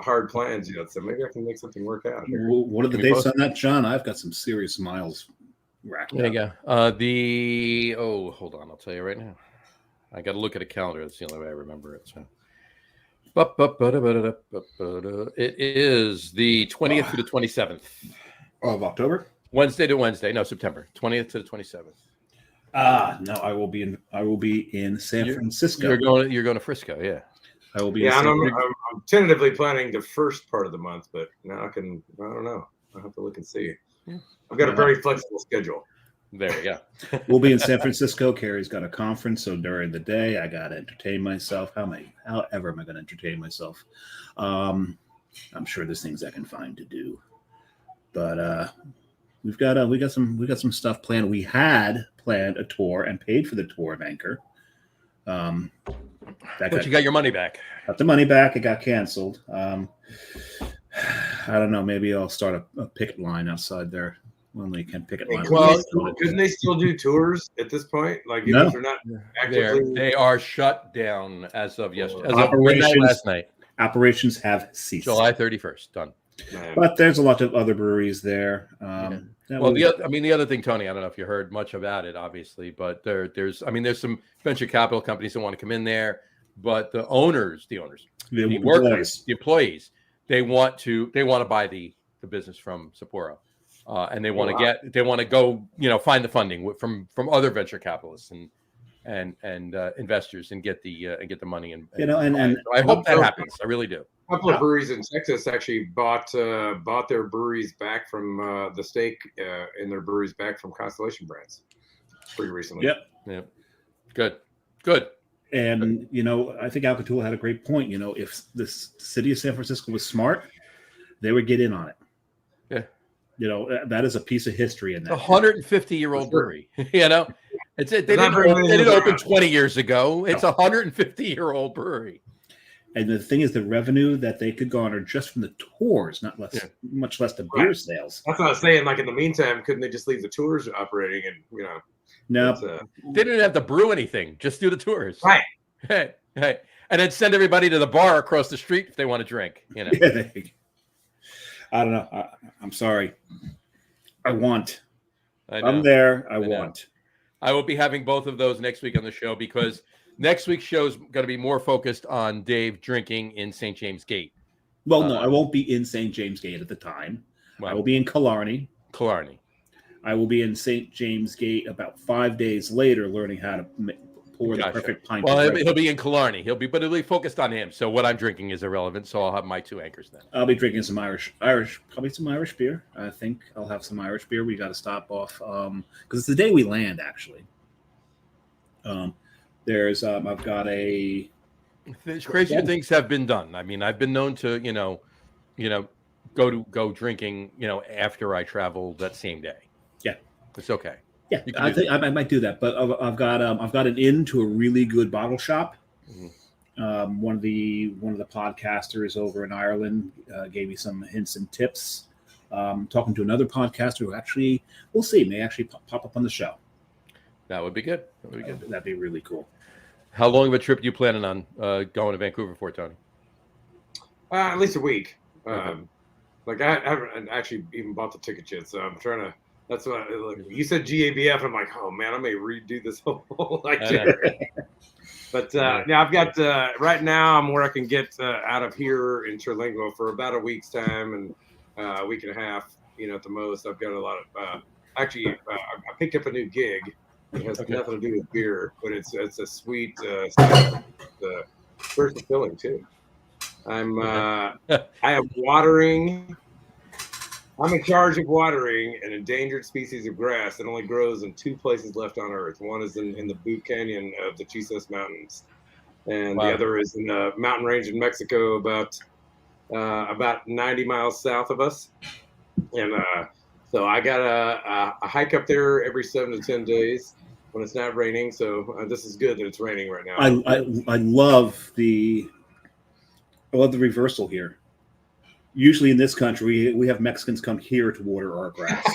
hard plans yet, so maybe I can make something work out here. Well, what are the Can we dates post on that, John? I've got some serious miles racked there you up. go. Hold on, I'll tell you right now. I got to look at a calendar. That's the only way I remember it. So, it is the 20th to the 27th. Of October? Wednesday to Wednesday. No, September 20th to the 27th. No, I will be in San Francisco. You're going to Frisco, yeah. I will be. Yeah, in I'm tentatively planning the first part of the month, but now I don't know. I'll have to look and see. Yeah. I've got a very flexible schedule. There we go. We'll be in San Francisco. Carrie's got a conference, so during the day I got to entertain myself. However am I going to entertain myself? I'm sure there's things I can find to do, but we got some stuff planned. We had planned a tour and paid for the tour of Anchor. But you got your money back. Got the money back. It got canceled. I don't know. Maybe I'll start a picket line outside there. When they can picket line. Couldn't they still do tours at this point? Like, even No. if they're not actively. They are shut down as of yesterday. As of Operations- midnight last night, Operations have ceased. July 31st. Done. But there's a lot of other breweries there. Well, the other thing, Tony, I don't know if you heard much about it, obviously, but there's some venture capital companies that want to come in there, but the owners, the workers, the employees, they want to buy the business from Sapporo, and they want to go, find the funding from other venture capitalists and investors and get the money and I hope that happens. I really do. A couple of breweries in Texas actually bought their breweries back from the stake in their breweries back from Constellation Brands pretty recently. Yep. Good. And I think Alcatula had a great point. If the city of San Francisco was smart, they would get in on it. Yeah. That is a piece of history in that. 150-year-old brewery. They didn't open 20 years ago. It's a 150-year-old brewery. And the thing is, the revenue that they could garner just from the tours, much less the beer sales. That's what I was saying. Like, in the meantime, couldn't they just leave the tours operating and No, they didn't have to brew anything. Just do the tours. Right. Hey, and then send everybody to the bar across the street if they want to drink. Yeah, I don't know. I'm sorry. I'm there. I want. I will be having both of those next week on the show because next week's show is going to be more focused on Dave drinking in St. James Gate. Well, no, I won't be in St. James Gate at the time. Well, I will be in Killarney. I will be in St. James Gate about 5 days later, learning how to pour the perfect pint. Well, he'll be in Killarney. But it'll be focused on him. So what I'm drinking is irrelevant. So I'll have my two anchors then. I'll be drinking some Irish, probably some Irish beer. I think I'll have some Irish beer. We got to stop off because it's the day we land. Actually, I've got a. Crazier things have been done. I mean, I've been known to go drinking after I travel that same day. Yeah, it's okay. Yeah, I think I might do that. But I've got an in to a really good bottle shop. Mm-hmm. One of the podcasters over in Ireland gave me some hints and tips. Talking to another podcaster who actually, we'll see, may actually pop up on the show. That would be good. That'd be really cool. How long of a trip are you planning on going to Vancouver for, Tony? At least a week. Okay. Like I haven't actually even bought the ticket yet, so I'm trying to. That's what you said. GABF. I'm like, oh man, I may redo this whole itinerary. But yeah, I've got right now. I'm where I can get out of here in Terlingua for about a week's time and a week and a half. At the most. I've got a lot of. I picked up a new gig. It has nothing to do with beer, but it's a sweet, very fulfilling too. I am watering. I'm in charge of watering an endangered species of grass that only grows in 2 places left on Earth. One is in the Boot Canyon of the Chisos Mountains, and the other is in a mountain range in Mexico, about 90 miles south of us. And so I got a hike up there every 7 to 10 days when it's not raining. So this is good that it's raining right now. I love the reversal here. Usually in this country, we have Mexicans come here to water our grass.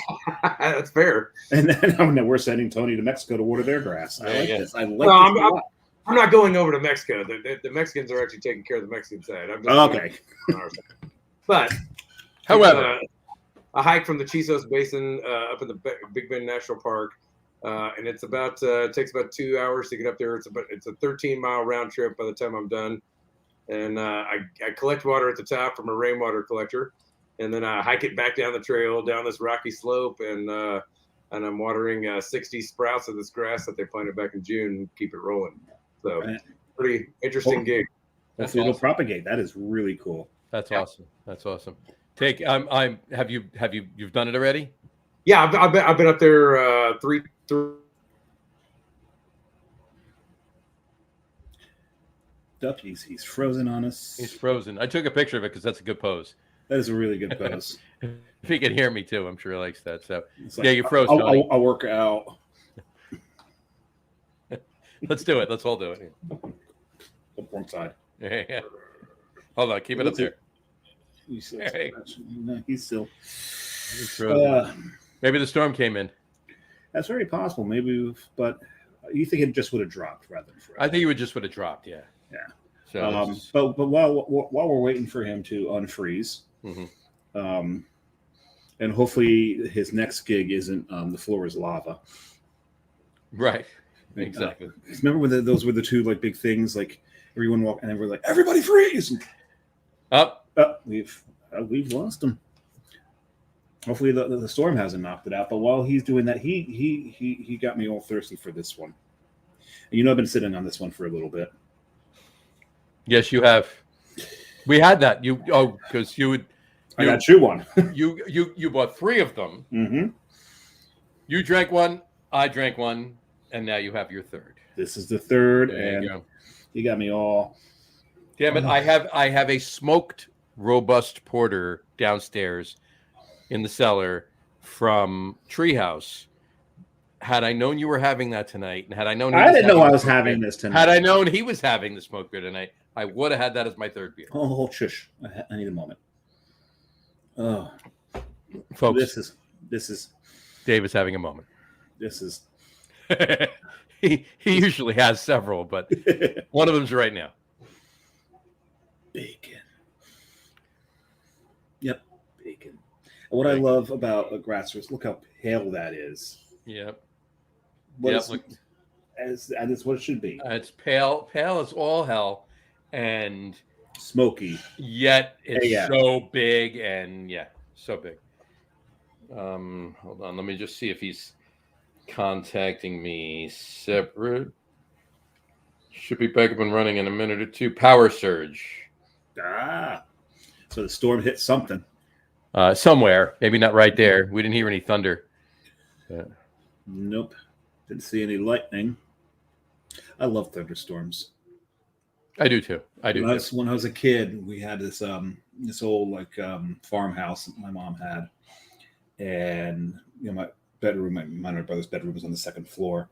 That's fair. And then we're sending Tony to Mexico to water their grass. I like this. I like this. I'm not going over to Mexico. The Mexicans are actually taking care of the Mexican side. I'm just okay. On our side. But However, a hike from the Chisos Basin up in the Big Bend National Park, and it's it takes about 2 hours to get up there. It's a 13-mile round trip by the time I'm done. And I collect water at the top from a rainwater collector, and then I hike it back down the trail, down this rocky slope, and I'm watering 60 sprouts of this grass that they planted back in June and keep it rolling. So pretty interesting gig. That's it'll propagate. That is really cool. That's awesome. That's awesome. You've done it already? Yeah, I've been up there three. He's frozen on us. He's frozen. I took a picture of it because that's a good pose. That is a really good pose. If he can hear me too, I'm sure he likes that. So like, you froze. I'll work out. Let's do it. Let's all do it. One side. Yeah. Hold on. Keep it up there. He's still. Maybe the storm came in. That's very possible. Maybe, but you think it just would have dropped rather than frozen. I think it just would have dropped. Yeah. Yeah. So, but while we're waiting for him to unfreeze, and hopefully his next gig isn't the floor is lava. Right. Exactly. Remember when those were the two like big things? Like everyone walked, and we're like, everybody freeze! Up. We've lost him. Hopefully the storm hasn't knocked it out. But while he's doing that, he got me all thirsty for this one. And I've been sitting on this one for a little bit. Yes, you have. We had that. Because you would. I got you one. you bought 3 of them. Mm-hmm. You drank one. I drank one, and now you have your third. This is the third, There and you got me all. Damn it! I have a smoked robust porter downstairs in the cellar from Treehouse. Had I known you were having that tonight, and had I known I didn't know I was having this tonight. Had I known he was having the smoked beer tonight, I would have had that as my third beer. Oh, shush! I need a moment. Oh, Folks, this is Dave is having a moment. This is he usually has several, but one of them's right now. Bacon. Yep, bacon. And what I love about a grassroots, look how pale that is. Yep. As what it should be. It's pale as all hell, and smoky. Yet it's so big, and so big. Hold on, let me just see if he's contacting me separate. Should be back up and running in a minute or two. Power surge. So the storm hit something. Somewhere, maybe not right there. We didn't hear any thunder. Nope. Didn't see any lightning. I love thunderstorms. I do too. When I was a kid, we had this old farmhouse that my mom had, and my bedroom, my and brother's bedroom was on the second floor,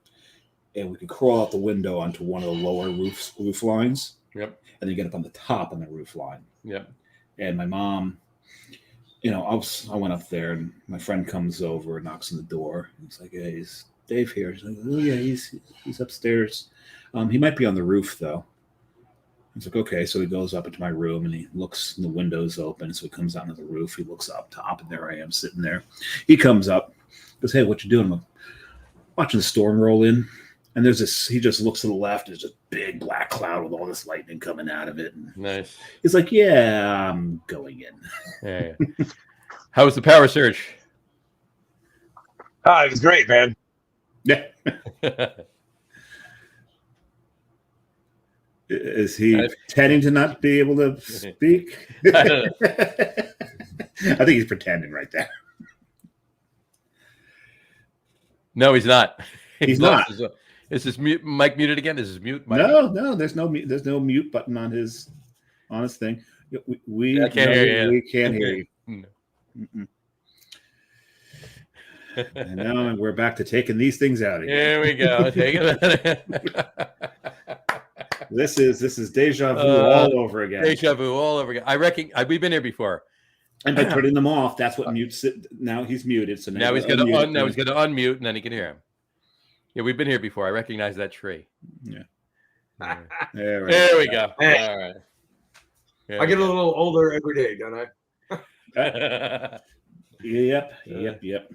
and we could crawl out the window onto one of the lower roof lines. Yep. And then you get up on the top on the roof line. Yep. And my mom, I went up there, and my friend comes over and knocks on the door. It's like, hey, is Dave here? She's like, oh yeah, he's upstairs. He might be on the roof though. He's like, okay. So he goes up into my room and he looks, and the window's open. So he comes out on the roof. He looks up top, and there I am sitting there. He comes up, goes, hey, what you doing? I'm watching the storm roll in. And there's this, he just looks to the left. There's a big black cloud with all this lightning coming out of it. And Nice. he's like, yeah, I'm going in. Yeah. How was the power surge? It was great, man. Yeah. Is he pretending to not be able to speak? I don't know. I think he's pretending right there. No, he's not. He's not. Is this mic muted again? Is his mute mic? No, there's no mute button on his thing. We can't hear you. We can't hear you. No. And now we're back to taking these things out again. Here we go. Take it. This is deja vu all over again. Deja vu all over again. I reckon we've been here before. And by turning them off, that's what mutes it. Now he's muted. So now he's going to unmute, and then he can hear him. Yeah, we've been here before. I recognize that tree. Yeah. There we go. Hey. All right. I get a little older every day, don't I? Yep.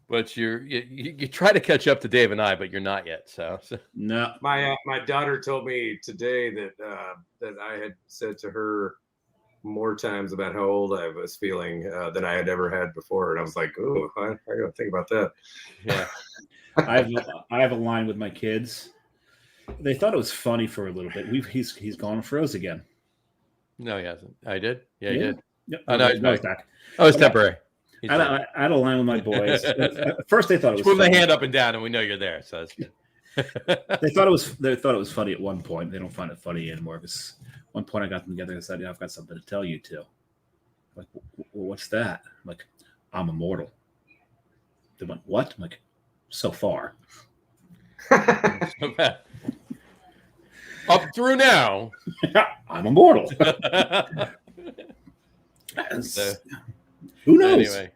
But you try to catch up to Dave and I, but you're not yet. So. No. My daughter told me today that I had said to her more times about how old I was feeling than I had ever had before, and I was like, "Oh, I gotta think about that." Yeah. I have a line with my kids. They thought it was funny for a little bit. He's gone froze again. No, he hasn't. I did. Yeah, he did. Yep. Oh, no, he's back. Oh, it's temporary. I had a line with my boys. At first, they thought it was. Move the hand up and down, and we know you're there. So that's good. They thought it was funny at one point. They don't find it funny anymore. Because one point I got them together and said, "Yeah, I've got something to tell you too." Like, what's that? I'm like, I'm immortal. They went, what? I'm like, so far. Up through now. I'm immortal. Who knows? Anyway,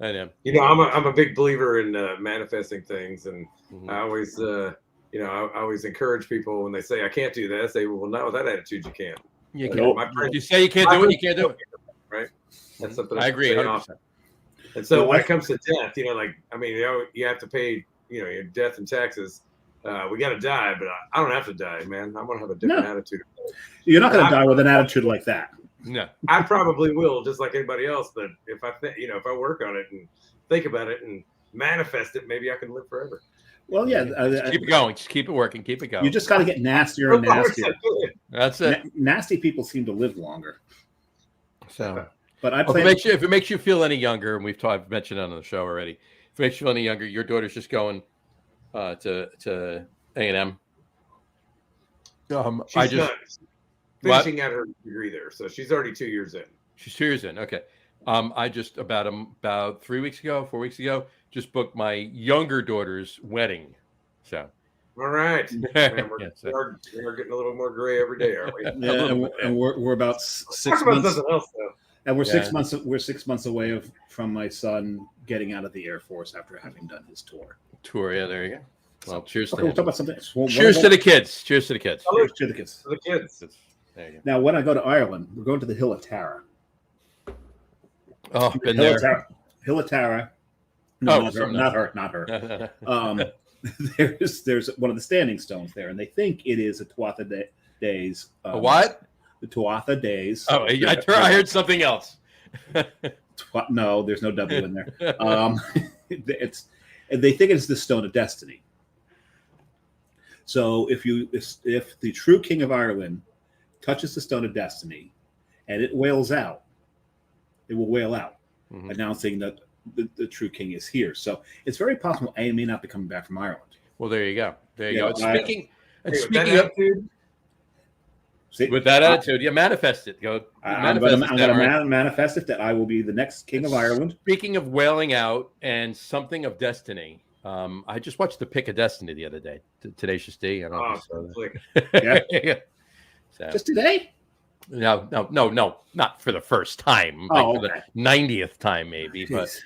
I know. I'm a big believer in manifesting things, and I always I always encourage people when they say I can't do that. I say, well, not with that attitude, you can't. You can't. You say you can't do it, you can't do it. Right? That's something I agree. 100%. And so when it comes to death, you have to pay, your death and taxes. We got to die, but I don't have to die, man. I'm going to have a different attitude. You're not going to die with an attitude like that. No, I probably will, just like anybody else. But if I work on it and think about it and manifest it, maybe I can live forever. Well, yeah. just keep it going. Just keep it working. Keep it going. You just got to get nastier and nastier. That's it. Nasty people seem to live longer. So, but if it makes you feel any younger, and I've mentioned it on the show already. If it makes you feel any younger, your daughter's just going to A&M. She's not finishing out her degree there, so she's already 2 years in. She's 2 years in. Okay. I just about 4 weeks ago, just booked my younger daughter's wedding. So. All right. Man, we're getting a little more gray every day, aren't we? Yeah, and we're about 6 months. Something else, though. And we're 6 months. We're 6 months away from my son getting out of the Air Force after having done his tour. Yeah, there you go. Well, cheers to we'll talk about something. Cheers to the kids. Cheers to the kids. Cheers to the kids. To the kids. There you go. Now, when I go to Ireland, we're going to the Hill of Tara. Oh, been there. Hill of Tara. No, not her. There's one of the standing stones there, and they think it is a Tuatha Days. A what? The Tuatha Days. Oh, I heard something else. No, there's no W in there. They think it's the Stone of Destiny. So if the true King of Ireland touches the Stone of Destiny, and it wails out, it will wail out, announcing that the true King is here. So it's very possible I may not be coming back from Ireland. Well, there you go. There you go. Speaking of, with that attitude, you manifest it. I'm going to manifest it that I will be the next King of Ireland. Speaking of wailing out and something of destiny, I just watched The Pick of Destiny the other day. Tenacious D. I don't know if you saw that. Yeah. So Just today? no, not for the first time. Oh, for the 90th time maybe, Jeez.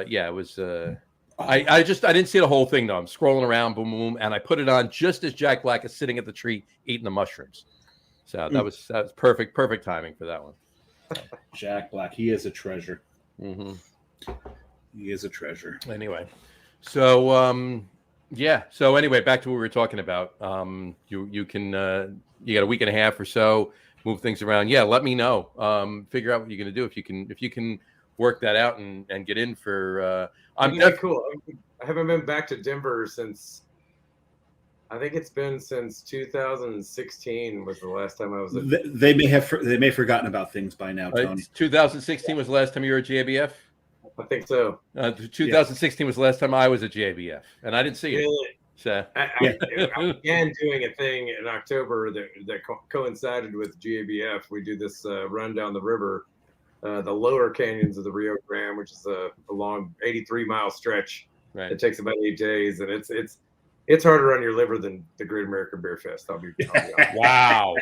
yeah, it was. I didn't see the whole thing though. I'm scrolling around, boom, boom, and I put it on just as Jack Black is sitting at the tree eating the mushrooms. So that was perfect timing for that one. Jack Black, he is a treasure. Mm-hmm. He is a treasure. Anyway, so yeah. So anyway, back to what we were talking about. You can you got a week and a half or so, move things around. Yeah, let me know. Figure out what you're going to do if you can work that out and get in for. Cool. I haven't been back to Denver since. I think it's been since 2016 was the last time I was. They may have forgotten about things by now, Tony. 2016 was the last time you were at JBF. I think so. 2016 was the last time I was at JBF, and I didn't see it. Really? So I began doing a thing in October that coincided with JBF. We do this run down the river, the lower canyons of the Rio Grande, which is a long 83-mile stretch. Right. It takes about 8 days, and it's harder on your liver than the Great American Beer Fest. I'll be honest. Wow.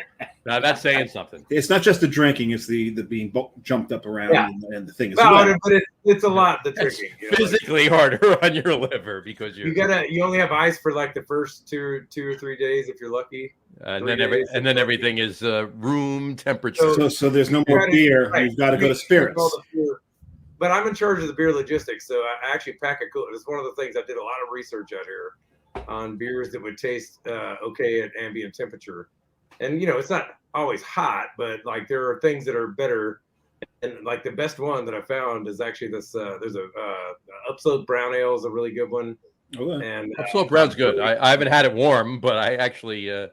Now that's saying something. It's not just the drinking; it's the being jumped up around and the thing. But it's a lot. The drinking, physically harder on your liver because you only have ice for like the first two or 3 days if you're lucky, and then everything is room temperature. So there's no more beer. Right. You've got to go to spirits. But I'm in charge of the beer logistics, so I actually pack a cooler. It's one of the things I did a lot of research out here on beers that would taste okay at ambient temperature. And it's not always hot, but like there are things that are better. And like the best one that I found is actually this. There's a Upslope Brown Ale is a really good one. Oh, and Upslope Brown's good. I haven't had it warm, but I actually. It's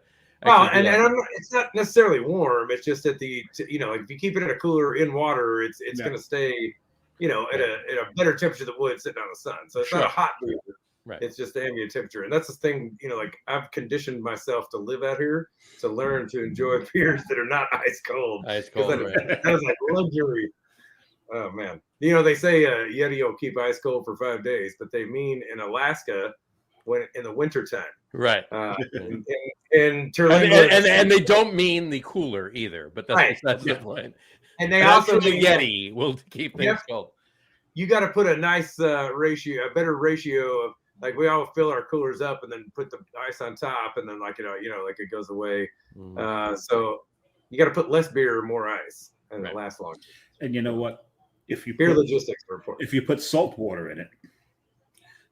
not necessarily warm. It's just that if you keep it in a cooler in water, it's going to stay, at a better temperature than wood sitting on the sun. So it's not a hot beer. Right. It's just ambient temperature. And that's the thing, I've conditioned myself to live out here to learn to enjoy beers that are not ice cold. Ice cold, that was like luxury. Oh, man. They say Yeti will keep ice cold for 5 days, but they mean in Alaska when in the wintertime. Right. In Terlingua. And they don't mean the cooler either, but that's the point. And they also the Yeti will keep things cold. You got to put a nice ratio, a better ratio of, like we all fill our coolers up and then put the ice on top, and then like it goes away. So you got to put less beer or more ice, and it lasts longer. And you know what? If you logistics are important. If you put salt water in it,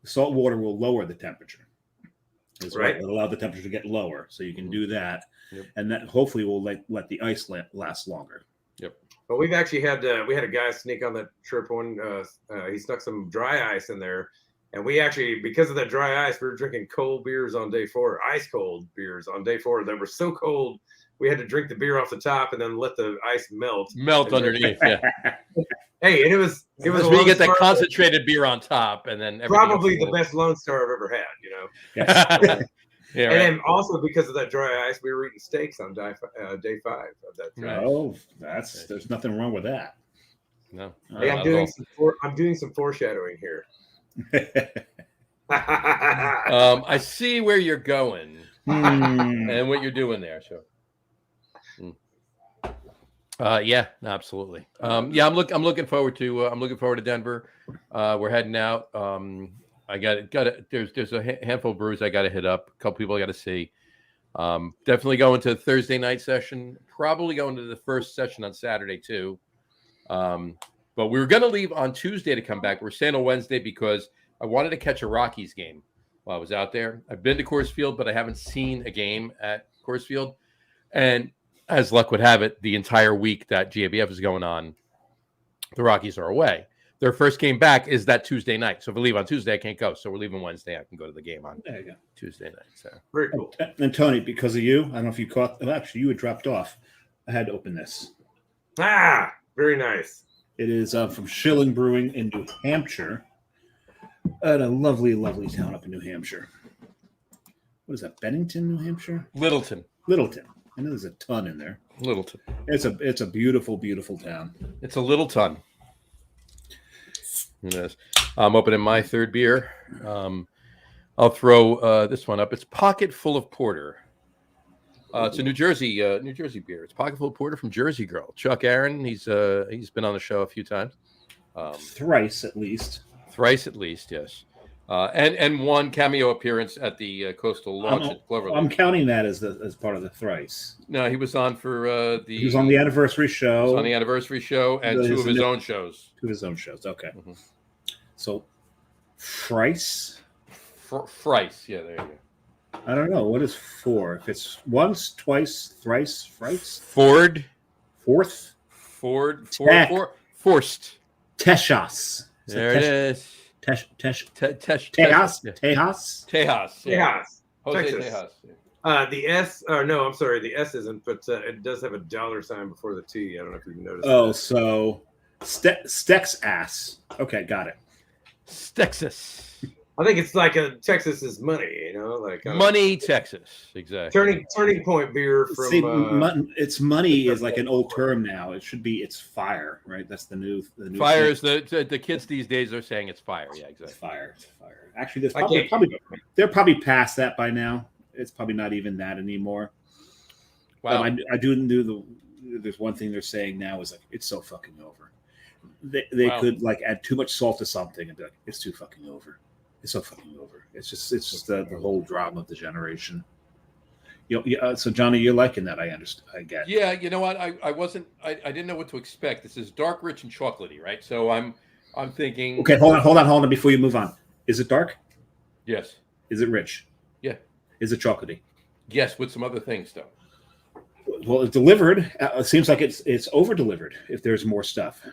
the salt water will lower the temperature. Right. It'll allow the temperature to get lower, so you can do that, and that hopefully will let the ice last longer. Yep. But we've actually had we had a guy sneak on that trip one. He snuck some dry ice in there. And we actually, because of that dry ice, we were drinking cold beers on day 4, ice cold beers on day 4 that were so cold, we had to drink the beer off the top and then let the ice melt underneath. Yeah. Hey, and it was when you get that concentrated beer on top, and then probably the best Lone Star I've ever had. Yeah, and then also because of that dry ice, we were eating steaks on day 5 of that trip. Oh, there's nothing wrong with that. No. Hey, I'm doing some foreshadowing here. I see where you're going and what you're doing there. So, yeah, absolutely. Yeah, I'm looking forward to Denver. We're heading out. I got there's a handful of brews I got to hit up. A couple people I got to see. Definitely going to the Thursday night session. Probably going to the first session on Saturday too. But we were going to leave on Tuesday to come back. We're staying on Wednesday because I wanted to catch a Rockies game while I was out there. I've been to Coors Field, but I haven't seen a game at Coors Field. And as luck would have it, the entire week that GABF is going on, the Rockies are away. Their first game back is that Tuesday night. So if we leave on Tuesday, I can't go. So we're leaving Wednesday. I can go to the game on Tuesday night. So very cool. And Tony, because of you, I don't know if you caught. Well, actually, you had dropped off. I had to open this. Very nice. It is from Schilling Brewing in New Hampshire. At a lovely, lovely town up in New Hampshire. What is that? Bennington, New Hampshire? Littleton. I know there's a ton in there. Littleton. It's a beautiful, beautiful town. It's a little ton. Yes. I'm opening my third beer. I'll throw this one up. It's Pocket Full of Porter. It's a New Jersey beer. It's Pocketful Porter from Jersey Girl. Chuck Aaron, he's been on the show a few times. Thrice at least. Thrice at least, yes. And one cameo appearance at the Coastal launch at Cloverleaf. I'm counting that as part of the thrice. No, he was on for He was on the anniversary show. He was on the anniversary show and two of his own shows. Two of his own shows. Okay. Mm-hmm. So, thrice. Thrice. Yeah, there you go. I don't know. What is four? If it's once, twice, thrice, thrice. Ford. Fourth. Ford. Forced. Teshas. There it is. Tejas. Tejas. Tejas. Jose Texas. Tejas. The S. No, I'm sorry. The S isn't, but it does have a $sign before the T. I don't know if you noticed. Oh, so Stex ass. Okay, got it. Stexas. I think it's like Texas is money, like money, Texas, exactly. Turning point beer from. See, it's money is like an old term now. It should be it's fire, right? That's the new fire is the kids these days are saying it's fire. Yeah, exactly. It's fire. Actually, they're probably past that by now. It's probably not even that anymore. Wow. I do there's one thing they're saying now is like it's so fucking over. They could like add too much salt to something and be like it's too fucking over. It's so fucking over. It's just the whole drama of the generation. So Johnny, you're liking that? I understand. I get. Yeah, you know what? I didn't know what to expect. This is dark, rich, and chocolatey, right? So I'm thinking. Okay, hold on before you move on. Is it dark? Yes. Is it rich? Yeah. Is it chocolatey? Yes, with some other things though. Well, it's delivered. It seems like it's over delivered. If there's more stuff.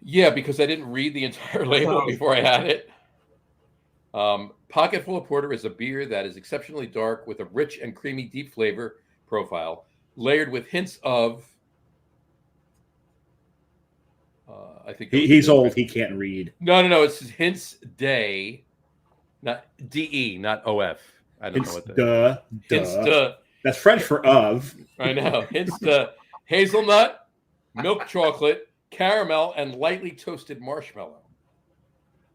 Yeah, because I didn't read the entire label before I had it. Pocketful of Porter is a beer that is exceptionally dark with a rich and creamy deep flavor profile, layered with hints of. I think he's old. He can't read. No. It's hints day, not DE, not OF. I don't know what that. Hints to. That's French for of. I know. Hints to hazelnut, milk chocolate, caramel, and lightly toasted marshmallow.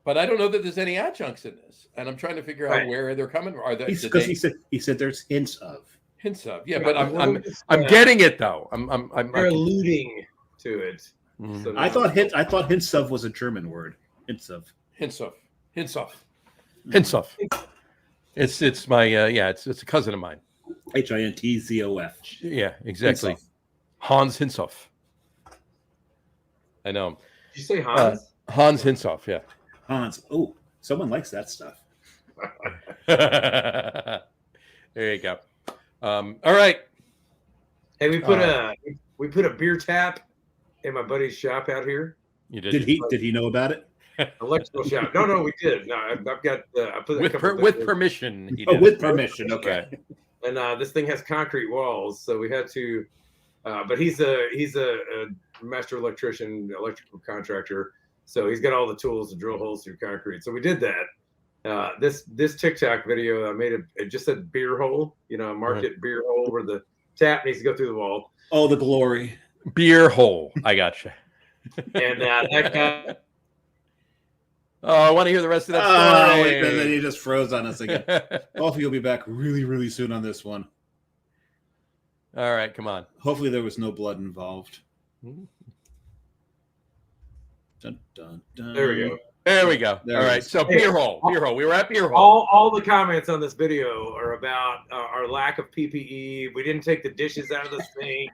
But I don't know that there's any adjuncts in this, and I'm trying to figure out where they're coming from. Are they? Because he said there's hints of. Hints of, yeah, but I'm getting it though. I'm alluding to it. Mm-hmm. So I thought hints of was a German word. Hints of. It's my it's a cousin of mine. Hintzof. Yeah, exactly. Hinsoff. Hans Hinsoff. I know him. Did you say Hans? Hans Hinsoff, yeah. Hans. Oh, someone likes that stuff. There you go. All right. Hey, we put a beer tap in my buddy's shop out here. You did? Did he know about it? Electrical shop. No, we did. No, I've got. I put with permission. With permission. Okay. And this thing has concrete walls, so we had to. But he's a master electrician, electrical contractor. So he's got all the tools to drill holes through concrete. So we did that. This TikTok video I made it just said beer hole, marked it beer hole where the tap needs to go through the wall. Oh, the glory. Beer hole. I gotcha. And that guy. Oh, I want to hear the rest of that story. And then he just froze on us again. Hopefully you'll be back really, really soon on this one. All right, come on. Hopefully there was no blood involved. Dun, dun, dun. There we go. There we go. All right. So beer hole. We were at beer hole. All the comments on this video are about our lack of PPE. We didn't take the dishes out of the sink.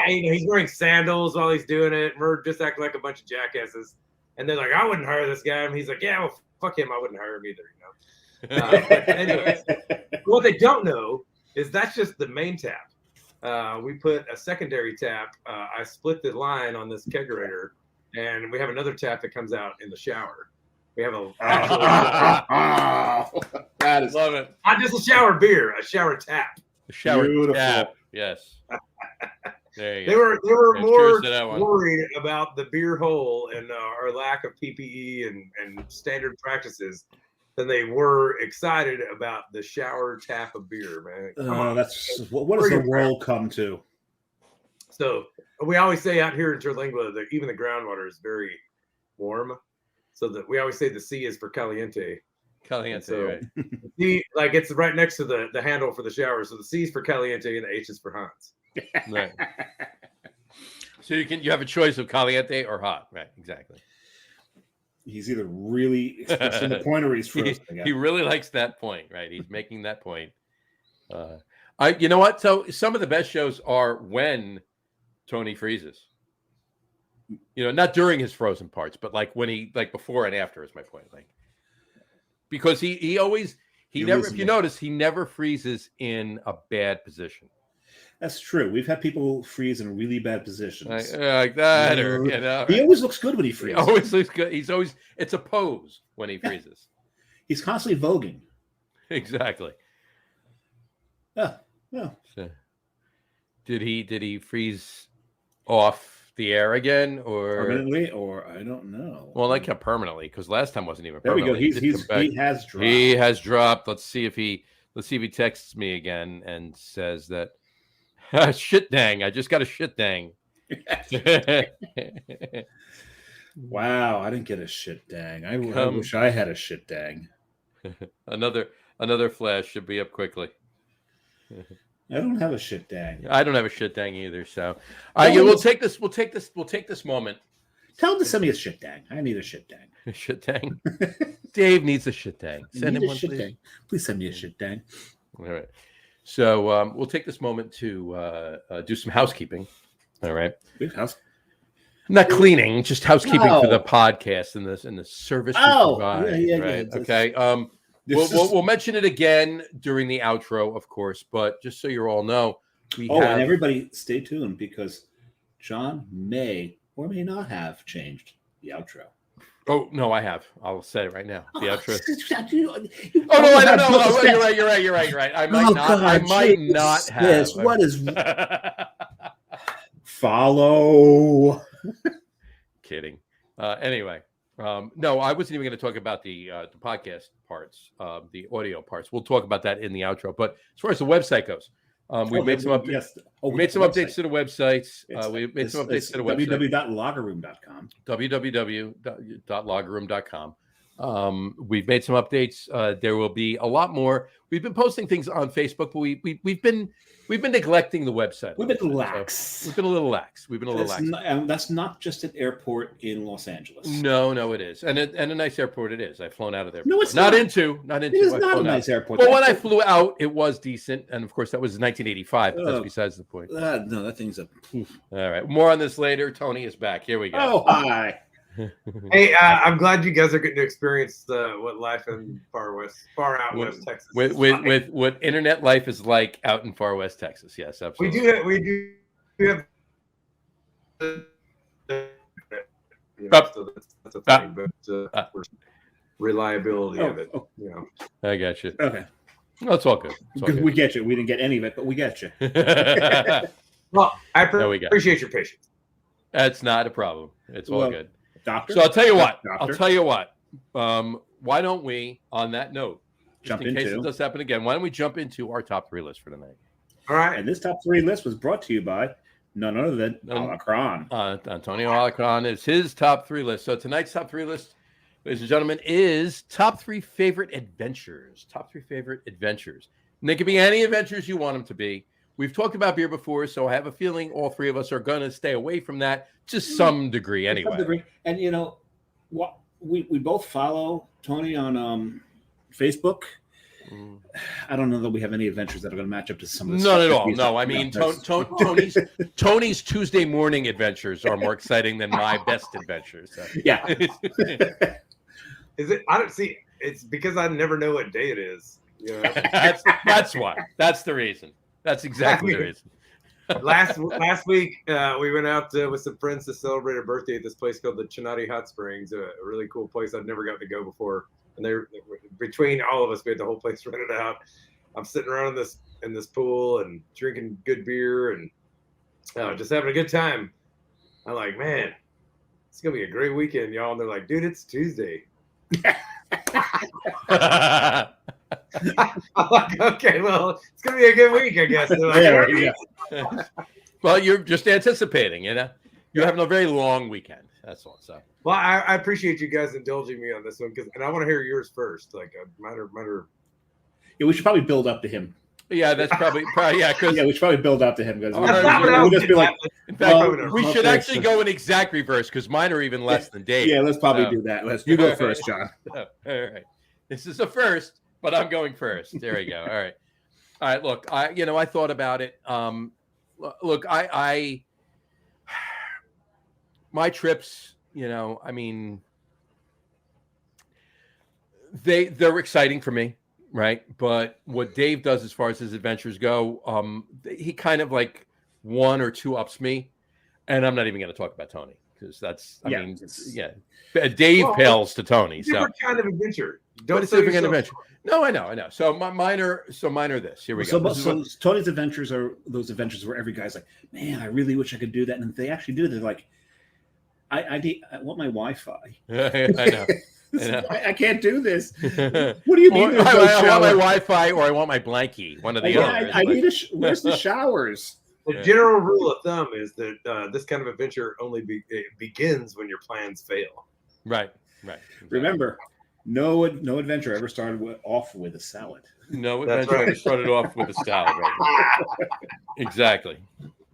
He's wearing sandals while he's doing it. We're just acting like a bunch of jackasses. And they're like, I wouldn't hire this guy. And he's like, yeah, well, fuck him. I wouldn't hire him either. But anyways, what they don't know is that's just the main tap. We put a secondary tap. I split the line on this kegerator, and we have another tap that comes out in the shower. We have love it. Not just a shower beer, a shower tap. A shower tap. Yes. There you go. They were more worried about the beer hole and our lack of PPE and standard practices than they were excited about the shower tap of beer, man. That's what does the world come to? So we always say out here in Terlingua that even the groundwater is very warm. So that we always say the C is for caliente. Caliente, So, right? like it's right next to the handle for the shower. So the C is for Caliente and the H is for Hans. Right. So you have a choice of caliente or hot, right? Exactly. He's either really expressing the point or he's frozen. He really likes that point, right? He's making that point. You know what? So some of the best shows are when Tony freezes. You know, not during his frozen parts, but like when he before and after is my point. Like because he always never, if you notice, he never freezes in a bad position. That's true. We've had people freeze in really bad positions. Like that, or you know. He always looks good when he freezes. He always looks good. It's a pose when he freezes. He's constantly voguing. Exactly. Yeah. So, did he freeze off the air again, or permanently, or I don't know. Well, I kept permanently because last time wasn't even. There we go. He has dropped. He has dropped. Let's see if he texts me again and says that. Shit dang! I just got a shit dang. Wow, I didn't get a shit dang. I wish I had a shit dang. Another flash should be up quickly. I don't have a shit dang. I don't have a shit dang either. So, we'll take this moment. Tell him to send me a shit dang. I need a shit dang. A shit dang. Dave needs a shit dang. Send him one, please. Dang. Please send me a shit dang. All right. So we'll take this moment to do some housekeeping. All right. Not cleaning, just housekeeping for the podcast and the service we provide. Right. Okay. We'll mention it again during the outro, of course, but just so you all know, and everybody stay tuned because John may or may not have changed the outro. Oh no, I have. I'll say it right now. The outro. Oh no, I don't know. Oh, you're right. I might not have. What is follow? Kidding. Anyway, no, I wasn't even going to talk about the podcast parts, the audio parts. We'll talk about that in the outro. But as far as the website goes, we made some updates. Yes. We made some updates to the websites. We made some updates to the website. www.loggerroom.com. www.loggerroom.com. We've made some updates. There will be a lot more. We've been posting things on Facebook, but we've been neglecting the website. We've been lax. So we've been a little lax. And that's not just an airport in Los Angeles. No, it is, and a nice airport it is. I've flown out of there. No, it's not not. It is not a nice airport. Well, when I flew out, it was decent, and of course that was 1985. But that's besides the point. No, that thing's a. All right, more on this later. Tony is back. Here we go. Oh, hi. Hey, I'm glad you guys are getting to experience what life in far out west Texas with what internet life is like out in far west Texas. Yes, absolutely. We do have. So that's a thing, but reliability of it. You know. I got you. Okay. No, it's all good. We get you. We didn't get any of it, but we get you. Well, I appreciate your patience. That's not a problem. It's all good. Doctor? So I'll tell you what. Why don't we, on that note, just in case it does happen again, why don't we jump into our top 3 list for tonight? All right. And this top 3 list was brought to you by none other than Alacron. Antonio Alacron is his top 3 list. So tonight's top 3 list, ladies and gentlemen, is top 3 favorite adventures. Top 3 favorite adventures. And they can be any adventures you want them to be. We've talked about beer before, so I have a feeling all 3 of us are going to stay away from that to some degree anyway. Some degree. And, you know, what we both follow Tony on Facebook. I don't know that we have any adventures that are going to match up to some of the None at all. No, I mean, Tony's Tuesday morning adventures are more exciting than my best adventures. So. Yeah. Is it? I don't see. It's because I never know what day it is. You know? That's why. That's the reason. That's exactly the reason. last week, we went out with some friends to celebrate a birthday at this place called the Chinati Hot Springs, a really cool place I've never gotten to go before. And between all of us, we had the whole place rented out. I'm sitting around in this pool and drinking good beer and just having a good time. I'm like, man, it's gonna be a great weekend, y'all. And they're like, dude, it's Tuesday. I'm like, okay, well, it's gonna be a good week, I guess. Like, Well, you're just anticipating, you know. You're having a very long weekend. That's all. So Well, I appreciate you guys indulging me on this one and I want to hear yours first. Like matter. Yeah, we should probably build up to him. yeah, that's probably yeah. Because Yeah, we should probably build up to him because That's not what I we'll was just be like, in fact, well, we should okay, actually go in exact reverse because mine are even less than Dave. yeah, let's probably So- do that. You go first, John. All right. This is a first, but I'm going first. There we go. All right. All right. Look, I thought about it. Look, my trips, I mean, they're exciting for me, right? But what Dave does as far as his adventures go, he kind of like 1 or 2 ups me, and I'm not even going to talk about Tony because that's, I mean, Dave pales to Tony. So Different kind of adventure. but it's a different kind of adventure. No, I know. So mine are this. Here we go. So Tony's adventures are those adventures where every guy's like, man, I really wish I could do that, and if they actually do, they're like, I want my Wi-Fi. I know. I can't do this. What do you mean? I want my Wi-Fi or I want my blankie. One of the other. I need where's the showers? The general rule of thumb is that this kind of adventure only begins when your plans fail. Right. Exactly. Remember, no adventure ever started off with a salad. No That's adventure right. ever started off with a salad. Right. Exactly.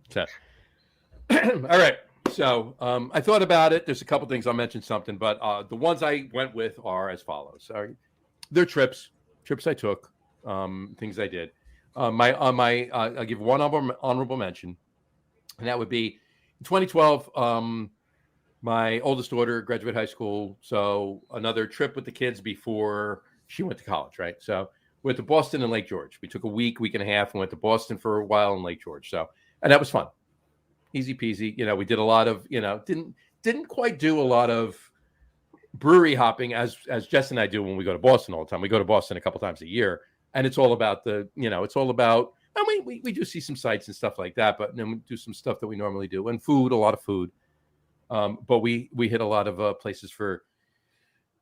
So, all right. So I thought about it. There's a couple things I'll mention something, but the ones I went with are as follows. They're trips I took, things I did. I'll give one honorable mention, and that would be in 2012. My oldest daughter graduated high school, so another trip with the kids before she went to college. Right, so we went to Boston and Lake George. We took a week and a half, and went to Boston for a while in Lake George. So, and that was fun. Easy peasy. We did a lot of, didn't quite do a lot of brewery hopping as Jess and I do when we go to Boston all the time. We go to Boston a couple times a year, and it's all about it's all about, and we do see some sights and stuff like that, but then we do some stuff that we normally do, and food, a lot of food. But we hit a lot of places for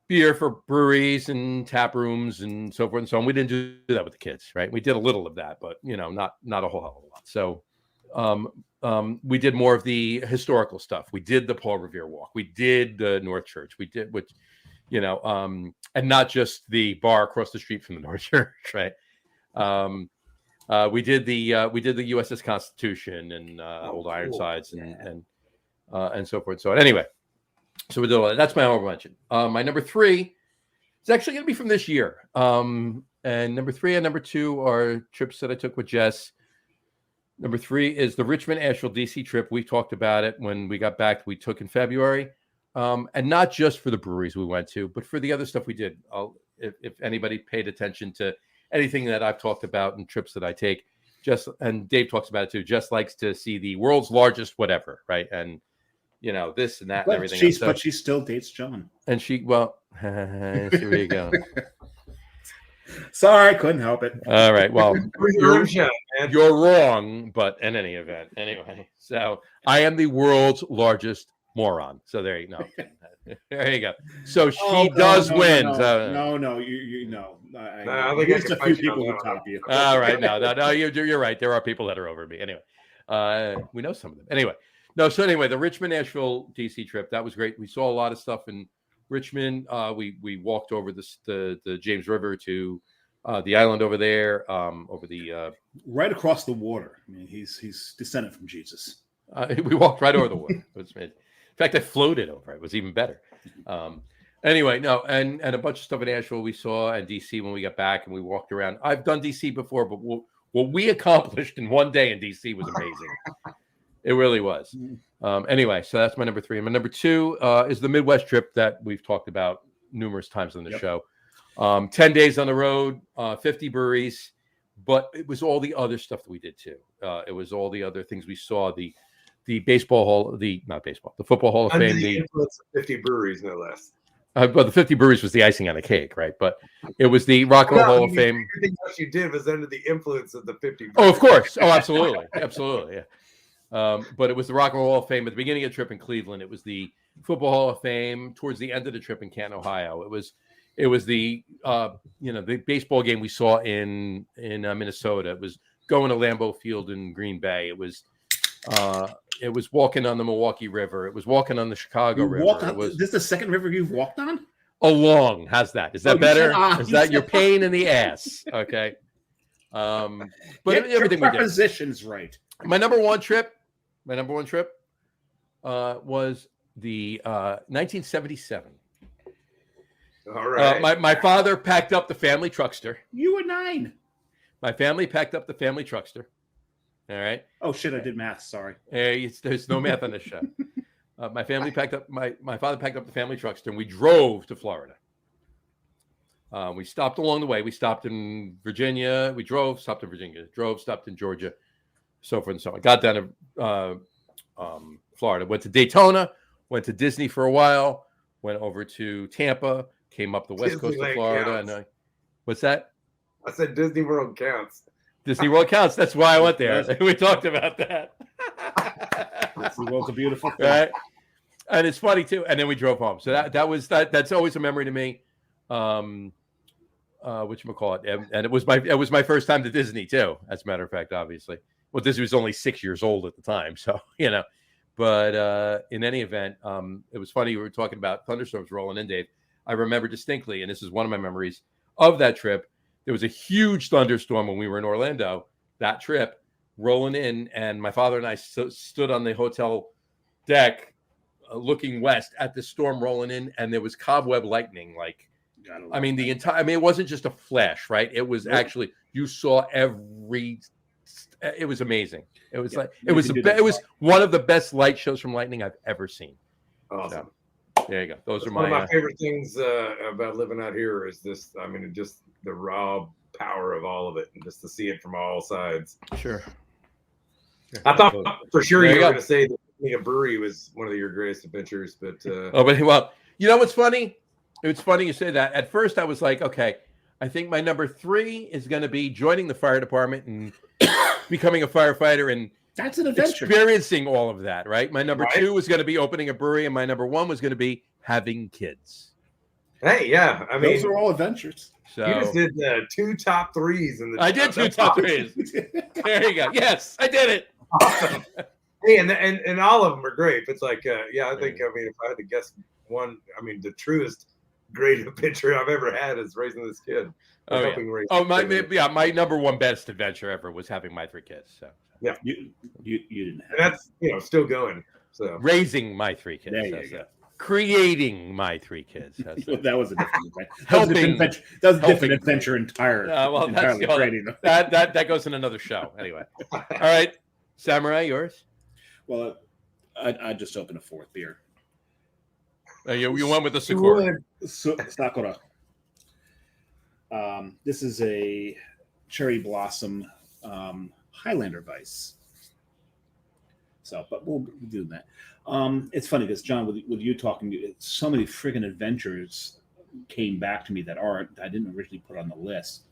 beer, for breweries and tap rooms and so forth and so on. We didn't do that with the kids, right? We did a little of that, but not a whole hell of a lot. So we did more of the historical stuff. We did the Paul Revere walk. We did the North Church. We did, which, and not just the bar across the street from the North Church, right? We did the USS Constitution and Old Ironsides and so forth and so on. Anyway, so we did all that. That's my honorable mention. My number 3 is actually going to be from this year. And number 3 and number 2 are trips that I took with Jess. Number 3 is the Richmond Asheville DC trip. We talked about it when we got back. We took in February, and not just for the breweries we went to, but for the other stuff we did. If anybody paid attention to anything that I've talked about and trips that I take, Jess and Dave talks about it too. Jess likes to see the world's largest whatever, right? And this and that and everything. But she still dates John. And here you go. Sorry, couldn't help it. All right. Well, man. you're wrong, but in any event, anyway. So I am the world's largest moron. So there you go. There you go. So she does win. No, you know. I think there's I a can few fight you people on who that top you. All right. No, you're right. There are people that are over me. Anyway, we know some of them. Anyway, the Richmond Asheville DC trip, that was great. We saw a lot of stuff in Richmond. We walked over the James River to the island over there, over the right across the water. I mean, he's descended from Jesus. We walked right over the water. In fact, I floated over. It was even better. Anyway, and a bunch of stuff in Asheville we saw, and DC when we got back, and we walked around. I've done DC before, but what we accomplished in one day in DC was amazing. It really was. Anyway, so that's my number 3. And my number 2 is the Midwest trip that we've talked about numerous times on the show. 10 days on the road, 50 breweries, but it was all the other stuff that we did too. It was all the other things we saw, the baseball hall, the football hall of fame. The influence of 50 breweries, no less. But the 50 breweries was the icing on the cake, right? But it was the Rock and Roll Hall of Fame. Everything else you did was under the influence of the 50 breweries. Oh, of course. Oh, absolutely. Absolutely, yeah. But it was the Rock and Roll Hall of Fame at the beginning of the trip in Cleveland. It was the Football Hall of Fame towards the end of the trip in Canton, Ohio. It was the the baseball game we saw in Minnesota. It was going to Lambeau Field in Green Bay. It was It was walking on the Milwaukee River. It was walking on the Chicago River. It was this is the second river you've walked on? along. How's that? Is that better? Is that your said pain in the ass? Okay. But Get everything your we did. prepositions right. My number one trip was the 1977. All right. My father packed up the family truckster. You were 9. My family packed up the family truckster. All right. Oh shit! I did math. Sorry. There's no math on this show. My family packed up. My father packed up the family truckster, and we drove to Florida. We stopped along the way. We stopped in Virginia. We drove, stopped in Virginia. Drove, stopped in Georgia, so forth and so on. Got down to Florida. Went to Daytona. Went to Disney for a while. Went over to Tampa. Came up the west coast of Florida. And what's that? I said Disney World counts. Disney World counts. That's why I went there. We talked about that. Disney World's a beautiful thing. Right? And it's funny too. And then we drove home. So that's always a memory to me. Whatchamacallit. And it was my first time to Disney too, as a matter of fact, obviously. Well, Disney was only 6 years old at the time, so But in any event, it was funny. We were talking about thunderstorms rolling in, Dave. I remember distinctly, and this is one of my memories of that trip. There was a huge thunderstorm when we were in Orlando, that trip, rolling in, and my father and I stood on the hotel deck looking west at the storm rolling in, and there was cobweb lightning. It wasn't just a flash, right? It was actually, you saw it was amazing. It was it was one of the best light shows from lightning I've ever seen. Awesome. So, there you go. Those are one of my my favorite things about living out here is this. I mean, just the raw power of all of it, and just to see it from all sides. Sure. I thought for sure you were go. going to say that being a brewery was one of your greatest adventures, but you know what's funny? It's funny you say that. At first, I was like, okay, I think my number 3 is going to be joining the fire department and becoming a firefighter and that's an adventure. Experiencing all of that, right? My number 2 was going to be opening a brewery, and my number 1 was going to be having kids. Hey, yeah, I mean, those are all adventures. So you just did 2 top 3s in the. I did 2 top 3s. There you go. Yes, I did it. Awesome. Hey, and all of them are great. It's like, I think, if I had to guess one, the truest great adventure I've ever had is raising this kid. My number 1 best adventure ever was having my 3 kids. So yeah, you didn't have. And that's still going. So raising my 3 kids. There you go. Creating my 3 kids. That was a different adventure. Helping. That was a different adventure entirely. Creating them. That goes in another show. Anyway. All right, Samurai, yours. Well, I just opened a 4th beer. You went with the Sakura. Sakura. This is a cherry blossom Highlander Weiss. So, but we'll do that. It's funny because John, with you talking, so many friggin' adventures came back to me that I didn't originally put on the list.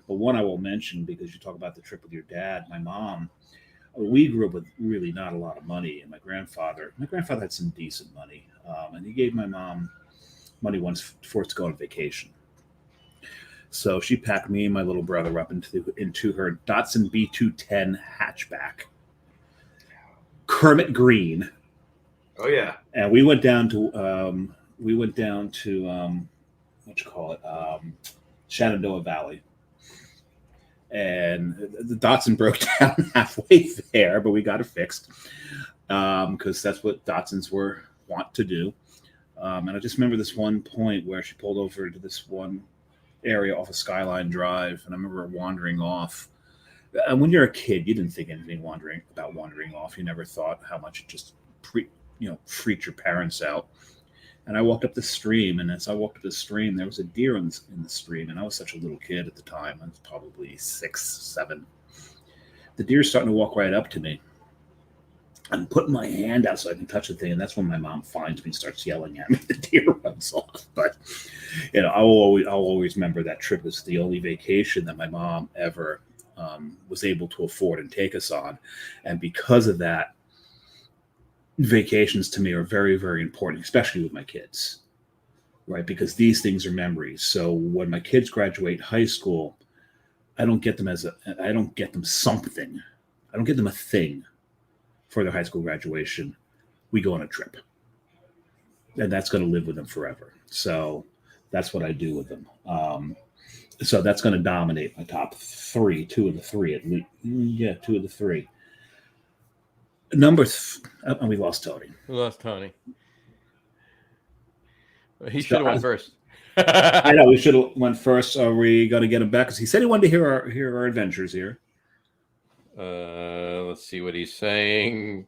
But one I will mention because you talk about the trip with your dad, my mom. We grew up with really not a lot of money, and my grandfather had some decent money, and he gave my mom money once for us to go on vacation. So she packed me and my little brother up into her Datsun B210 hatchback, Kermit Green. Oh yeah, and we went down to Shenandoah Valley. And the Datsun broke down halfway there, but we got it fixed because that's what Datsuns want to do. And I just remember this one point where she pulled over to this one area off of Skyline Drive, and I remember wandering off. And when you're a kid, you didn't think anything about wandering off. You never thought how much it just freaked your parents out. And I walked up the stream, and as I walked up the stream, there was a deer in the stream, and I was such a little kid at the time. I was probably 6, 7. The deer's starting to walk right up to me. I'm putting my hand out so I can touch the thing, and that's when my mom finds me and starts yelling at me. The deer runs off. But I'll always remember that trip was the only vacation that my mom ever was able to afford and take us on, and because of that, vacations to me are very, very important, especially with my kids, right? Because these things are memories. So when my kids graduate high school, I don't get them something. I don't get them a thing for their high school graduation, we go on a trip. And that's going to live with them forever. So that's what I do with them. So that's going to dominate my top three, two of the three at least. Yeah, two of the three. And we lost Tony. We lost Tony. He should have went first. I know we should have went first. Are we going to get him back? Because he said he wanted to hear our adventures here. Let's see what he's saying.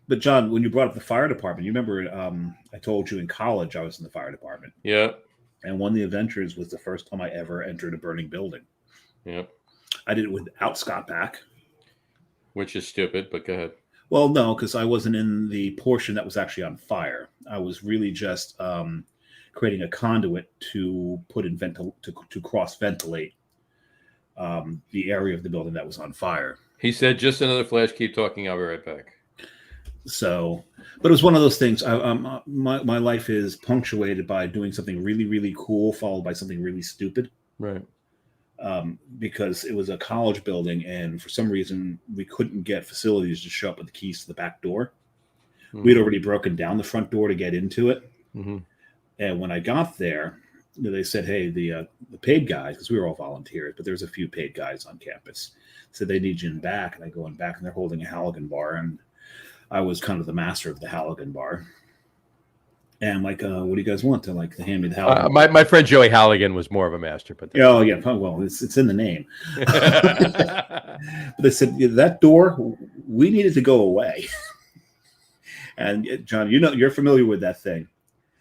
But John, when you brought up the fire department, you remember I told you in college I was in the fire department. Yeah. And one of the adventures was the first time I ever entered a burning building. Yep. I did it without Scott back. Which is stupid, but go ahead. Well, no, because I wasn't in the portion that was actually on fire. I was really just creating a conduit to put in to cross ventilate the area of the building that was on fire. He said, "Just another flash. Keep talking. I'll be right back." So, but it was one of those things. My life is punctuated by doing something really, really cool, followed by something really stupid. Right. Because it was a college building, and for some reason we couldn't get facilities to show up with the keys to the back door. Mm-hmm. We'd already broken down the front door to get into it. Mm-hmm. And when I got there, they said, "Hey, the paid guys," because we were all volunteers, but there was a few paid guys on campus, said they need you in back. And I go in back, and they're holding a Halligan bar, and I was kind of the master of the Halligan bar. And I'm like, what do you guys want? To hand me the Halligan. My friend Joey Halligan was more of a master, but oh yeah, well, it's in the name. But they said, that door, we needed to go away. And John, you're familiar with that thing.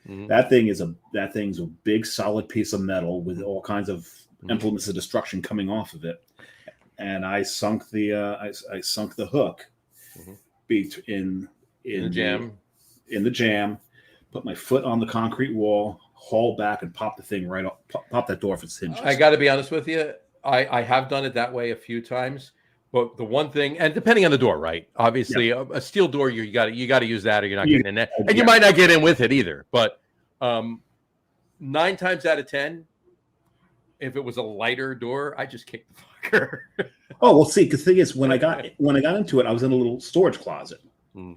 Mm-hmm. That thing's a big solid piece of metal with all kinds of implements of destruction coming off of it. And I sunk the hook in the jam. Put my foot on the concrete wall, haul back, and pop the thing right off. Pop that door off its hinges. I got to be honest with you. I have done it that way a few times. But the one thing, and depending on the door, right? Obviously, a steel door, you got to use that, or you're not getting in there, and you might not get in with it either. But 9 times out of 10, if it was a lighter door, I just kicked the fucker. Oh well, see, because the thing is, when I got into it, I was in a little storage closet. Hmm.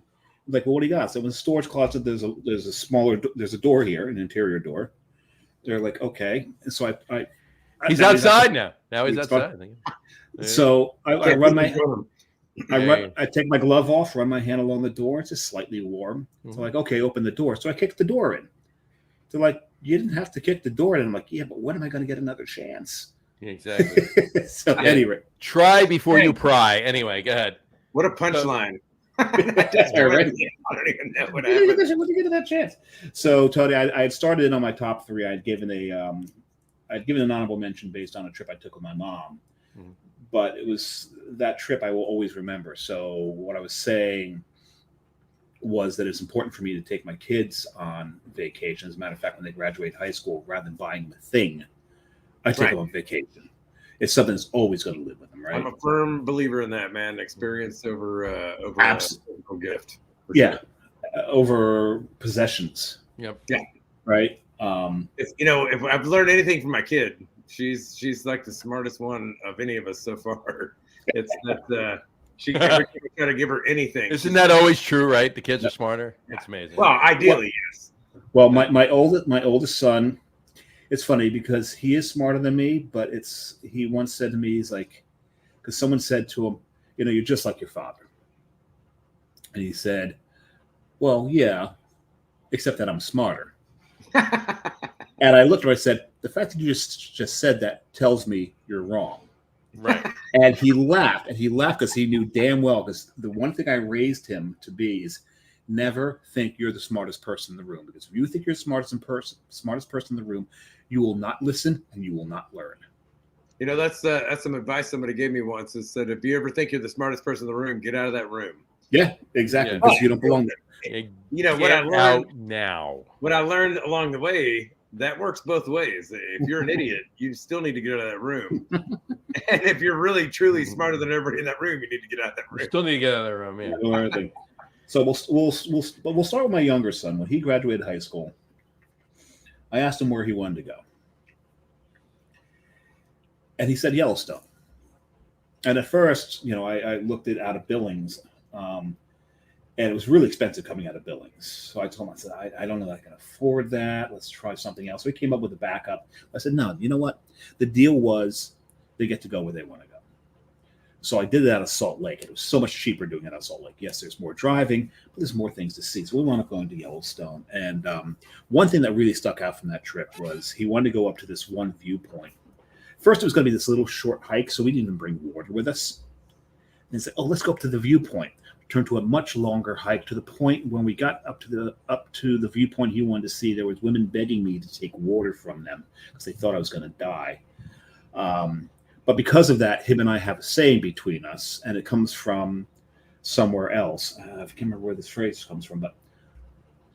Like, well, what do you got? So in the storage closet, there's a door here, an interior door. They're like, okay. And so he's outside now. Now he's outside. So I take my glove off, run my hand along the door. It's just slightly warm. So like, okay, open the door. So I kicked the door in. They're like, you didn't have to kick the door in. And I'm like, yeah, but when am I going to get another chance? Exactly. So anyway, try before you pry. Anyway, go ahead. What a punchline. I don't even know what happened. When did you get that chance? So Tony, I had started in on my top three. I'd given an honorable mention based on a trip I took with my mom, but it was that trip I will always remember. So what I was saying was that it's important for me to take my kids on vacation. As a matter of fact, when they graduate high school, rather than buying them a thing, I take them on vacation. It's something that's always going to live with them, right? I'm a firm believer in that, man. Experience over a physical gift. Yeah, over possessions. Yep. Yeah. Right. If I've learned anything from my kid, she's like the smartest one of any of us so far. It's that she never try to give her anything. Isn't that always true, right? The kids are smarter. Yeah. It's amazing. Well, ideally, yes. Well, my oldest son. It's funny because he is smarter than me, but he once said to me, he's like, because someone said to him, you're just like your father. And he said, well, yeah, except that I'm smarter. And I looked at him, I said, the fact that you just said that tells me you're wrong. Right. And he laughed because he knew damn well, because the one thing I raised him to be is never think you're the smartest person in the room. Because if you think you're the smartest person in the room, you will not listen and you will not learn. That's some advice somebody gave me once. Is that if you ever think you're the smartest person in the room, get out of that room. Yeah, exactly. Because you don't belong there. What I learned now. What I learned along the way, that works both ways. If you're an idiot, you still need to get out of that room. And if you're really truly smarter than everybody in that room, you need to get out of that room. You still need to get out of that room. Yeah. So we'll start with my younger son. When he graduated high school, I asked him where he wanted to go. And he said Yellowstone. And at first, I looked it out of Billings, and it was really expensive coming out of Billings. So I told him, I said, I don't know that I can afford that. Let's try something else. So we came up with a backup. I said, no, you know what? The deal was they get to go where they want to go. So I did it out of Salt Lake. It was so much cheaper doing it out of Salt Lake. Yes, there's more driving, but there's more things to see. So we wound up going to Yellowstone. And one thing that really stuck out from that trip was he wanted to go up to this one viewpoint. First, it was going to be this little short hike, so we didn't even bring water with us. And he said, "Oh, let's go up to the viewpoint." Turned to a much longer hike, to the point when we got up to the viewpoint he wanted to see, there was women begging me to take water from them because they thought I was going to die. But because of that, him and I have a saying between us, and it comes from somewhere else. I can't remember where this phrase comes from, but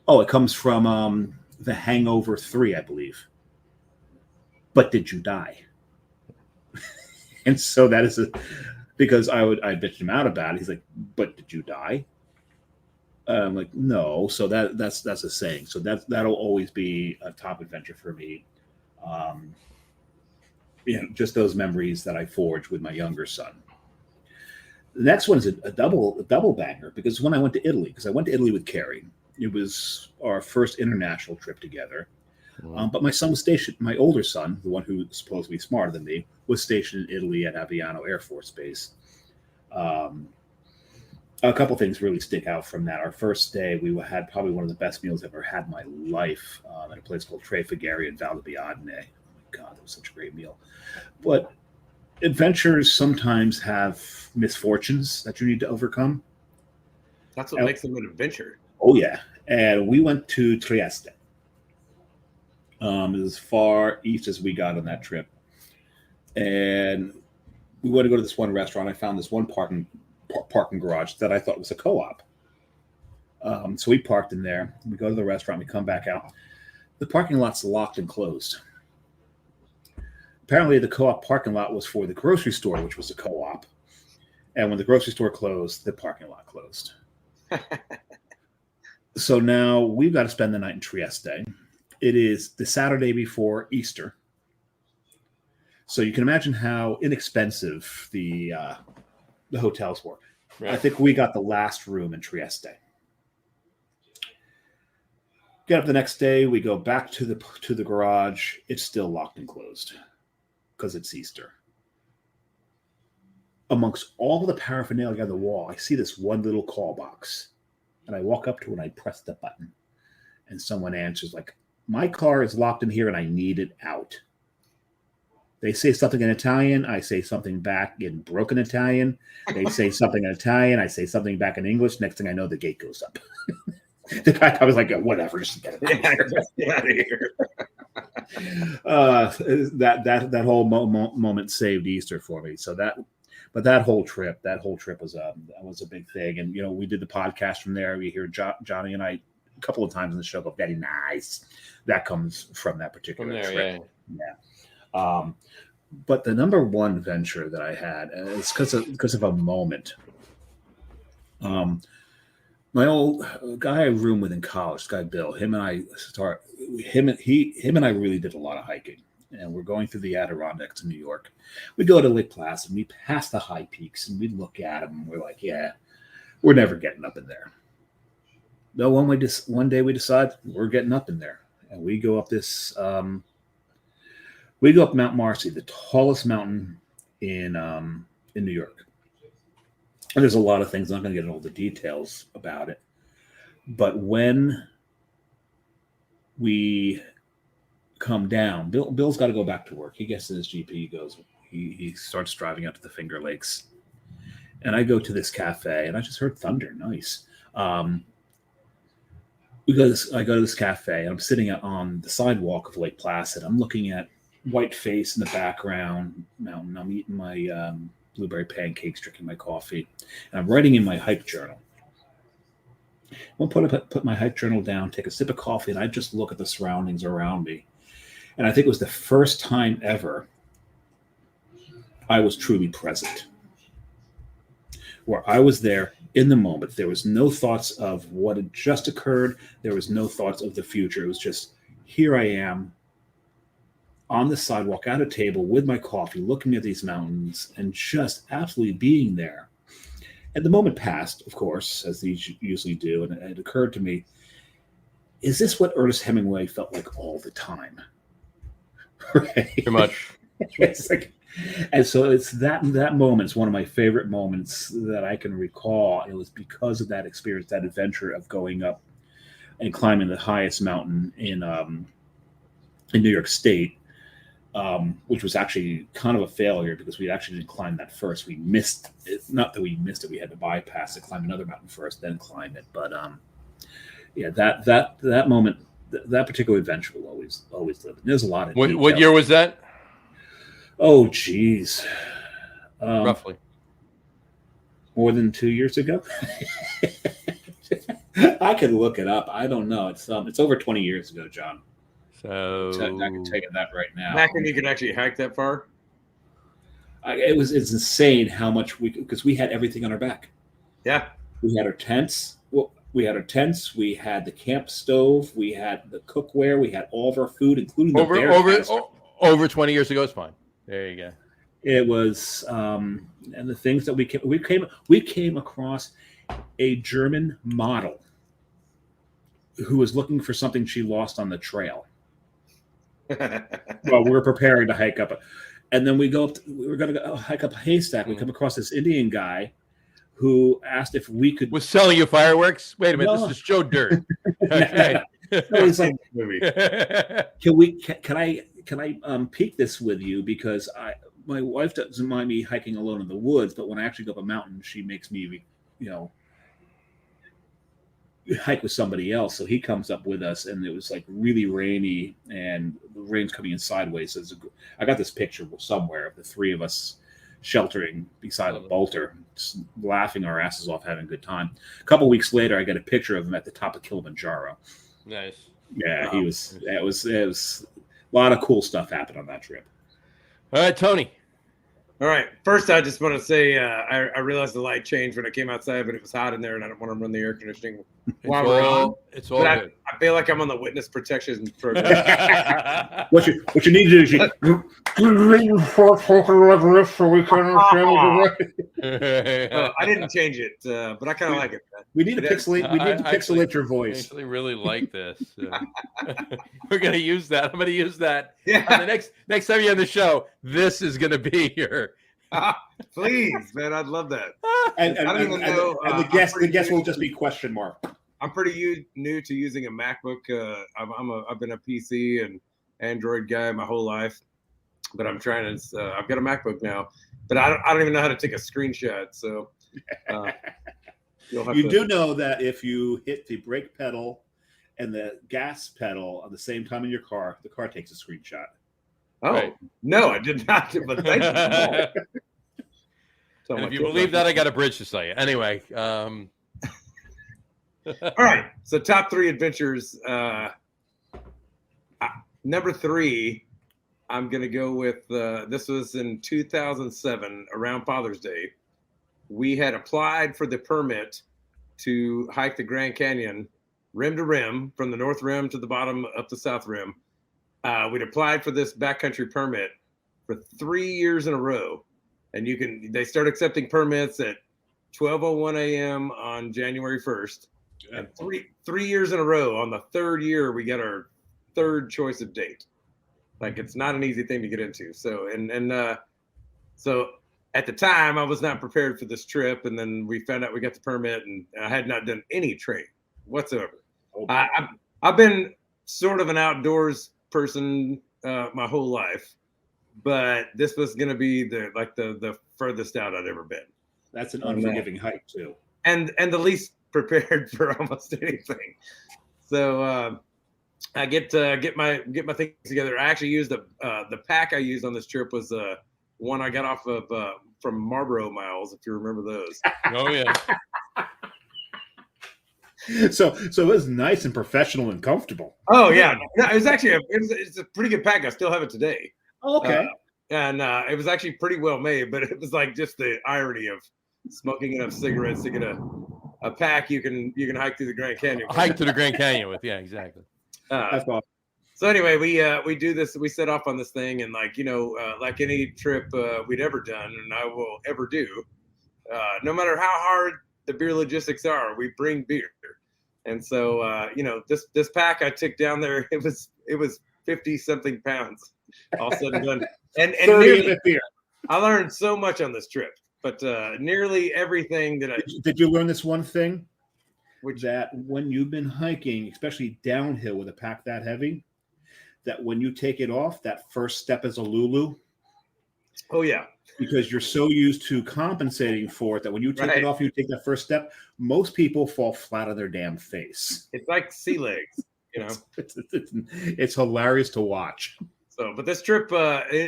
it comes from The Hangover 3, I believe. But did you die? And so that is because I bitched him out about it. He's like, "But did you die?" I'm like, "No." So that's a saying. So that'll always be a top adventure for me. Just those memories that I forged with my younger son. The next one is a double banger, because when I went to Italy, because I went to Italy with Carrie, it was our first international trip together. But my son was stationed, my older son, the one who's supposed to be smarter than me, was stationed in Italy at Aviano Air Force Base. A couple things really stick out from that. Our first day, we had probably one of the best meals I've ever had in my life at a place called Tre Figari in Val di Biadne. Oh my God, that was such a great meal. But adventures sometimes have misfortunes that you need to overcome. That's what makes them an adventure. Oh, yeah. And we went to Trieste. As far east as we got on that trip. And we wanted to go to this one restaurant. I found this one parking garage that I thought was a co-op. So we parked in there. We go to the restaurant. We come back out. The parking lot's locked and closed. Apparently, the co-op parking lot was for the grocery store, which was a co-op. And when the grocery store closed, the parking lot closed. So now we've got to spend the night in Trieste. It is the Saturday before Easter. So you can imagine how inexpensive the hotels were. Right. I think we got the last room in Trieste. Get up the next day, we go back to the garage. It's still locked and closed because it's Easter. Amongst all of the paraphernalia on the wall, I see this one little call box. And I walk up to it and I press the button. And someone answers like, "My car is locked in here and I need it out." They say something in Italian. I say something back in broken Italian. They say something in Italian. I say something back in English. Next thing I know, the gate goes up. The guy, I was like, "Whatever, just get out of here." That whole moment saved Easter for me. So that whole trip was a big thing. And we did the podcast from there. We hear Johnny and I a couple of times in the show go, "Very nice." That comes from that particular trip. Yeah. But the number one venture that I had is because of a moment. My old guy I roomed with in college, this guy Bill, him and I really did a lot of hiking. And we're going through the Adirondacks in New York. We go to Lake Placid, and we pass the high peaks, and we look at them, and we're like, "Yeah, we're never getting up in there." No, one day we decide we're getting up in there, and we go up this. We go up Mount Marcy, the tallest mountain in New York. And there's a lot of things. I'm not going to get into all the details about it, but when we come down, Bill's got to go back to work. He gets in his GP. He starts driving up to the Finger Lakes, and I go to this cafe, and I just heard thunder. Nice. I go to this cafe, and I'm sitting on the sidewalk of Lake Placid. I'm looking at white face in the background, mountain. I'm eating my blueberry pancakes, drinking my coffee, and I'm writing in my hike journal. I'll put my hike journal down, take a sip of coffee, and I just look at the surroundings around me. And I think it was the first time ever I was truly present, where I was there in the moment. There was no thoughts of what had just occurred. There was no thoughts of the future. It was just, here I am. on the sidewalk at a table with my coffee, looking at these mountains and just absolutely being there. And the moment passed, of course, as these usually do, and it occurred to me, is this what Ernest Hemingway felt like all the time? Right? Too much. It's like, and so it's that moment. It's one of my favorite moments that I can recall. It was because of that experience, that adventure of going up and climbing the highest mountain in New York State, which was actually kind of a failure because we actually didn't climb that first. We missed it. Not that we missed it. We had to bypass it, climb another mountain first, then climb it. But yeah, that moment, that particular adventure will always live. There's a lot of What year was that? Oh, geez. Roughly. More than 2 years ago. I could look it up. I don't know. It's over 20 years ago, John. So I can tell you that right now. Back when you could actually hike that far? It's insane how much because we had everything on our back. Yeah. We had our tents. Well, we had our tents. We had the camp stove. We had the cookware. We had all of our food, including the bear over 20 years ago. It's fine. There you go. It was, and the things that we came across a German model who was looking for something she lost on the trail. Well, we were preparing to hike up, and then we were going to hike up a haystack. We come across this Indian guy who asked if we could. Was selling you fireworks? Wait a minute, No. This is Joe Dirt. Okay. No, he's like, can I peek this with you because my wife doesn't mind me hiking alone in the woods, but when I actually go up a mountain, she makes me, hike with somebody else. So he comes up with us, and it was like really rainy, and the rain's coming in sideways. So I got this picture somewhere of the three of us sheltering beside a boulder, just laughing our asses off, having a good time. A couple weeks later, I got a picture of him at the top of Kilimanjaro. Nice. Yeah, Wow. he was. It was a lot of cool stuff happened on that trip. All right, Tony. All right. First, I just want to say I realized the light changed when I came outside, but it was hot in there, and I don't want to run the air conditioning while we're on. It's all But good. I feel like I'm on the witness protection program. What you need to do is you start talking like this so we can understand. I didn't change it, but I kind of like it. We need to pixelate your I voice. actually really like this. We're going to use that. I'm going to use that. Yeah. The next time you're on the show, this is going to be your. Please, man, I'd love that. And I don't even know. the guest will just be question mark. I'm pretty new to using a MacBook. I've been a PC and Android guy my whole life, but I'm trying to. I've got a MacBook now, but I don't even know how to take a screenshot. So You do know that if you hit the brake pedal and the gas pedal at the same time in your car, the car takes a screenshot. Oh, Right. no, I did not. But thank you. And if you believe that, I got a bridge to say. Anyway. All right. So top 3 adventures. Number 3, I'm going to go with, this was in 2007 around Father's Day. We had applied for the permit to hike the Grand Canyon rim to rim, from the North Rim to the bottom up the South Rim. We'd applied for this backcountry permit for 3 years in a row. And they start accepting permits at 12:01 a.m. on January 1st. And three years in a row. On the 3rd year, we got our 3rd choice of date. Like, it's not an easy thing to get into. So, so at the time, I was not prepared for this trip. And then we found out we got the permit, and I had not done any training whatsoever. I've been sort of an outdoors person my whole life, but this was going to be the furthest out I'd ever been. That's an unforgiving hike too, and the least prepared for almost anything. So I get my things together. I actually used the pack I used on this trip was one I got off of from Marlboro Miles, if you remember those. Oh yeah. So it was nice and professional and comfortable. Oh yeah, no, it was actually it's a pretty good pack. I still have it today. Okay. And it was actually pretty well made, but it was like just the irony of smoking enough cigarettes to get a pack you can hike through the Grand Canyon. Hike to the Grand Canyon with. Yeah, exactly. That's awesome. So anyway, we do this. We set off on this thing, and like like any trip we'd ever done, and I will ever do, no matter how hard the beer logistics are, we bring beer. And so this pack I took down there, it was 50 something pounds, all said and done. And 30 of it beer. I learned so much on this trip, but nearly everything that Did you learn this one thing? Which, that when you've been hiking, especially downhill with a pack that heavy, that when you take it off, that first step is a Lulu. Oh yeah, because you're so used to compensating for it that when you take it off, you take that first step. Most people fall flat on their damn face. It's like sea legs, It's hilarious to watch. So, but this trip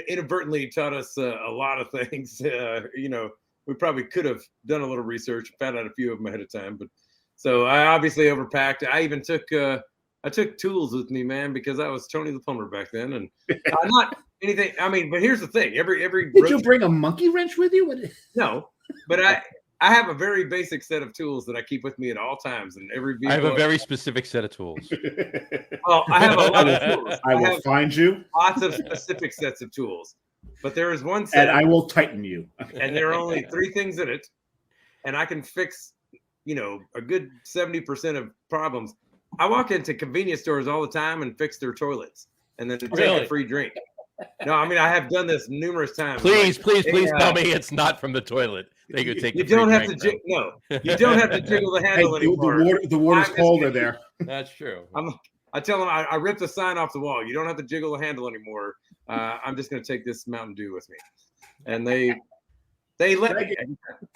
inadvertently taught us a lot of things. We probably could have done a little research, found out a few of them ahead of time, but. So I obviously overpacked. I even took tools with me, man, because I was Tony the plumber back then, and not anything. I mean, but here's the thing: every did you bring a monkey wrench with you? No, but I have a very basic set of tools that I keep with me at all times, and every vehicle. I have a very specific set of tools. Well, I have a lot of tools. I will find you lots of specific sets of tools, but there is one set, and I will tighten you. And there are only 3 things in it, and I can fix. A good 70% of problems. I walk into convenience stores all the time and fix their toilets and then take a free drink. No, I mean, I have done this numerous times. Please tell me it's not from the toilet. They could take. You don't have to jiggle the handle anymore. The water's colder there. That's true. I tell them I ripped the sign off the wall. You don't have to jiggle the handle anymore. I'm just going to take this Mountain Dew with me, and they let me.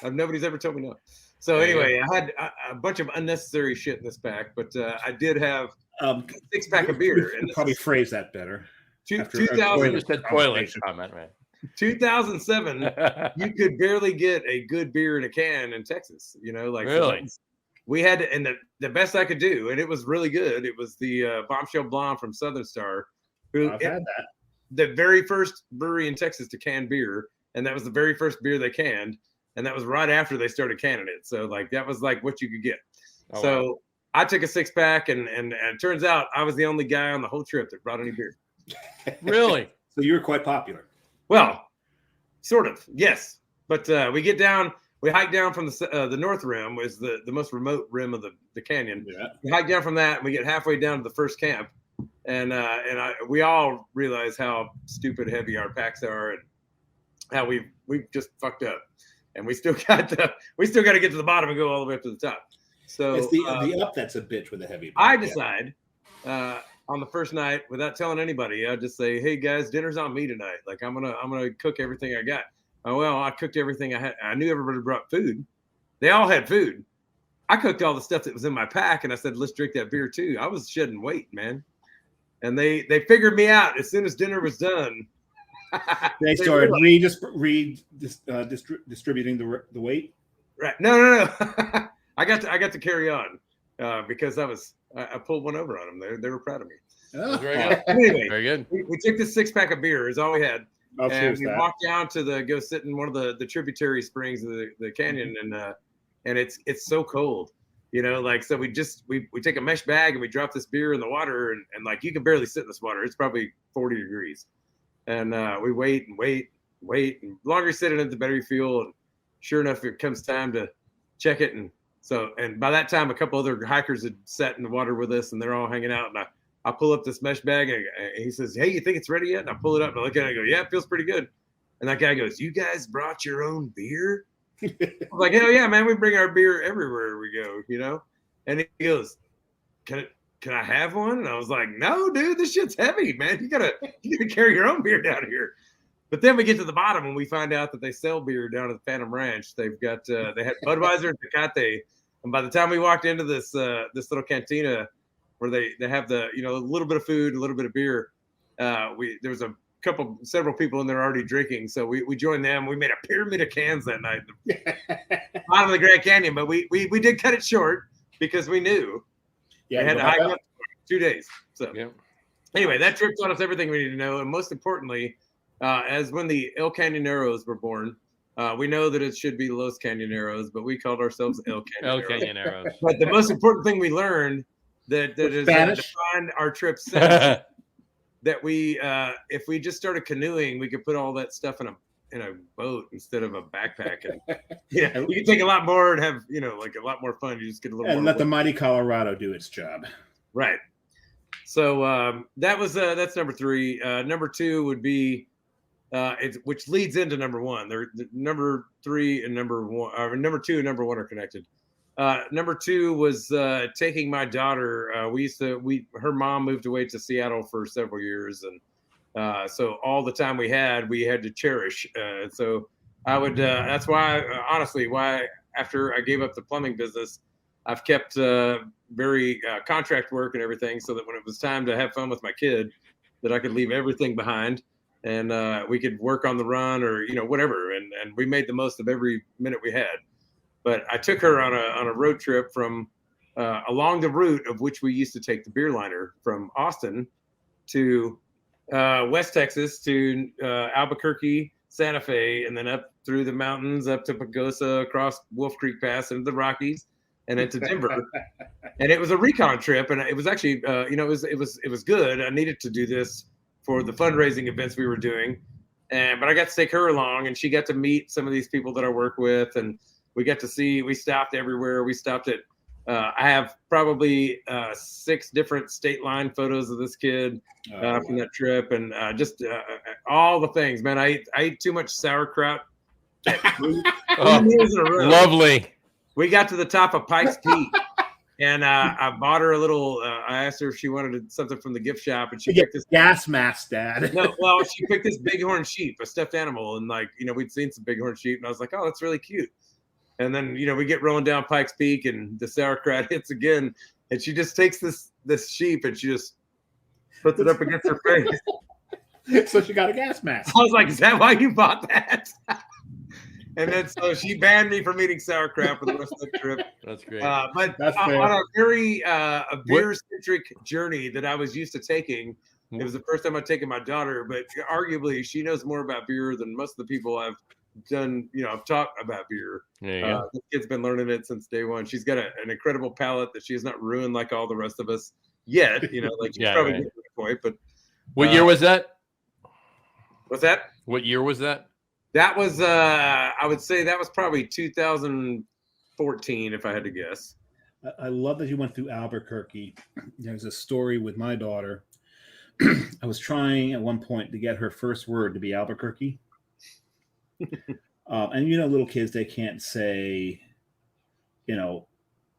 Nobody's ever told me no. So anyway, I had a bunch of unnecessary shit in this pack, but I did have a 6-pack of beer. You probably phrase that better. 2007, you could barely get a good beer in a can in Texas. Really? We had to, and the best I could do, and it was really good. It was the Bombshell Blonde from Southern Star. I've had that. The very first brewery in Texas to can beer, and that was the very first beer they canned. And that was right after they started canning it. So that was like what you could get. Wow. I took a 6-pack and it turns out I was the only guy on the whole trip that brought any beer. Really? So you were quite popular. Well, sort of, yes. But we hike down from the North Rim, was the most remote rim of the canyon. Yeah. We hike down from that and we get halfway down to the first camp. And we all realize how stupid heavy our packs are and how we've just fucked up. And we still got to get to the bottom and go all the way up to the top. So it's the up that's a bitch with a heavy. I decide on the first night, without telling anybody, I just say, "Hey guys, dinner's on me tonight. Like I'm gonna cook everything I got." Oh well, I cooked everything I had. I knew everybody brought food. They all had food. I cooked all the stuff that was in my pack, and I said, "Let's drink that beer too." I was shedding weight, man, and they figured me out as soon as dinner was done. They started distributing the weight. Right? No. I got to carry on because I pulled one over on them. They were proud of me. Oh. Very good. Anyway, very good. We took this 6-pack of beer. Is all we had. And we walked down to go sit in one of the tributary springs of the canyon, and it's so cold, so we take a mesh bag and we drop this beer in the water, and like you can barely sit in this water. It's probably 40 degrees. And we wait, and the longer you sit in it, the better you feel. And sure enough, it comes time to check it. And by that time, a couple other hikers had sat in the water with us, and they're all hanging out. And I pull up this mesh bag, and he says, "Hey, you think it's ready yet?" And I pull it up, and I look at it, and I go, "Yeah, it feels pretty good." And that guy goes, "You guys brought your own beer?" I'm like, "Hell yeah, man! We bring our beer everywhere we go, And he goes, Can I have one?" And I was like, "No, dude, this shit's heavy, man. You gotta carry your own beer down here." But then we get to the bottom and we find out that they sell beer down at the Phantom Ranch. They've got they had Budweiser and Tecate. And by the time we walked into this little cantina where they have the a little bit of food, a little bit of beer, there was several people in there already drinking. So we joined them. We made a pyramid of cans that night, bottom of the Grand Canyon. But we did cut it short because we knew. Yeah, we had to hike up 2 days. So anyway, that trip taught us everything we need to know, and most importantly, as when the El Cañoneros were born, we know that it should be Los Cañoneros, but we called ourselves El Cañoneros. But the most important thing we learned that is defined our trip since that we if we just started canoeing, we could put all that stuff in a boat instead of a backpack, and yeah, you can take a lot more and have like a lot more fun. You just get a little and more let the mighty Colorado do its job. right. So that's number 3. Number 2 would be which leads into number 1. They're number 3 and number 1, or number 2 and number 1 are connected. Number 2 was taking my daughter. Her mom moved away to Seattle for several years, and so all the time we had to cherish. So I would. That's why, honestly, after I gave up the plumbing business, I've kept very contract work and everything, so that when it was time to have fun with my kid, that I could leave everything behind, and we could work on the run or whatever. And we made the most of every minute we had. But I took her on a road trip from along the route of which we used to take the beer liner from Austin to West Texas to Albuquerque, Santa Fe, and then up through the mountains, up to Pagosa, across Wolf Creek Pass into the Rockies, and into Denver. And it was a recon trip, and it was actually, it was good. I needed to do this for the fundraising events we were doing, but I got to take her along, and she got to meet some of these people that I work with, and we got to see. We stopped everywhere. We stopped at. I have probably 6 different state line photos of this kid from that trip, and just all the things. Man, I ate too much sauerkraut. Lovely. We got to the top of Pikes Peak, and I bought her a little. I asked her if she wanted something from the gift shop, and she picked this gas mask, Dad. No, well, she picked this bighorn sheep, a stuffed animal, and we'd seen some bighorn sheep, and I was like, oh, that's really cute. And then, we get rolling down Pikes Peak, and the sauerkraut hits again, and she just takes this sheep and she just puts it up against her face. So she got a gas mask. I was like, is that why you bought that? And then so she banned me from eating sauerkraut for the rest of the trip. That's great. But That's on fair. a very a beer-centric journey that I was used to taking, it was the first time I'd taken my daughter, but arguably she knows more about beer than most of the people I've done. I've taught about beer. The kid's been learning it since day one. She's got an incredible palate that she has not ruined like all the rest of us yet. She's probably getting to the point. But what year was that? What's that? What year was that? That was I would say that was probably 2014, if I had to guess. I love that you went through Albuquerque. There's a story with my daughter. I was trying at one point to get her first word to be Albuquerque. And little kids, they can't say,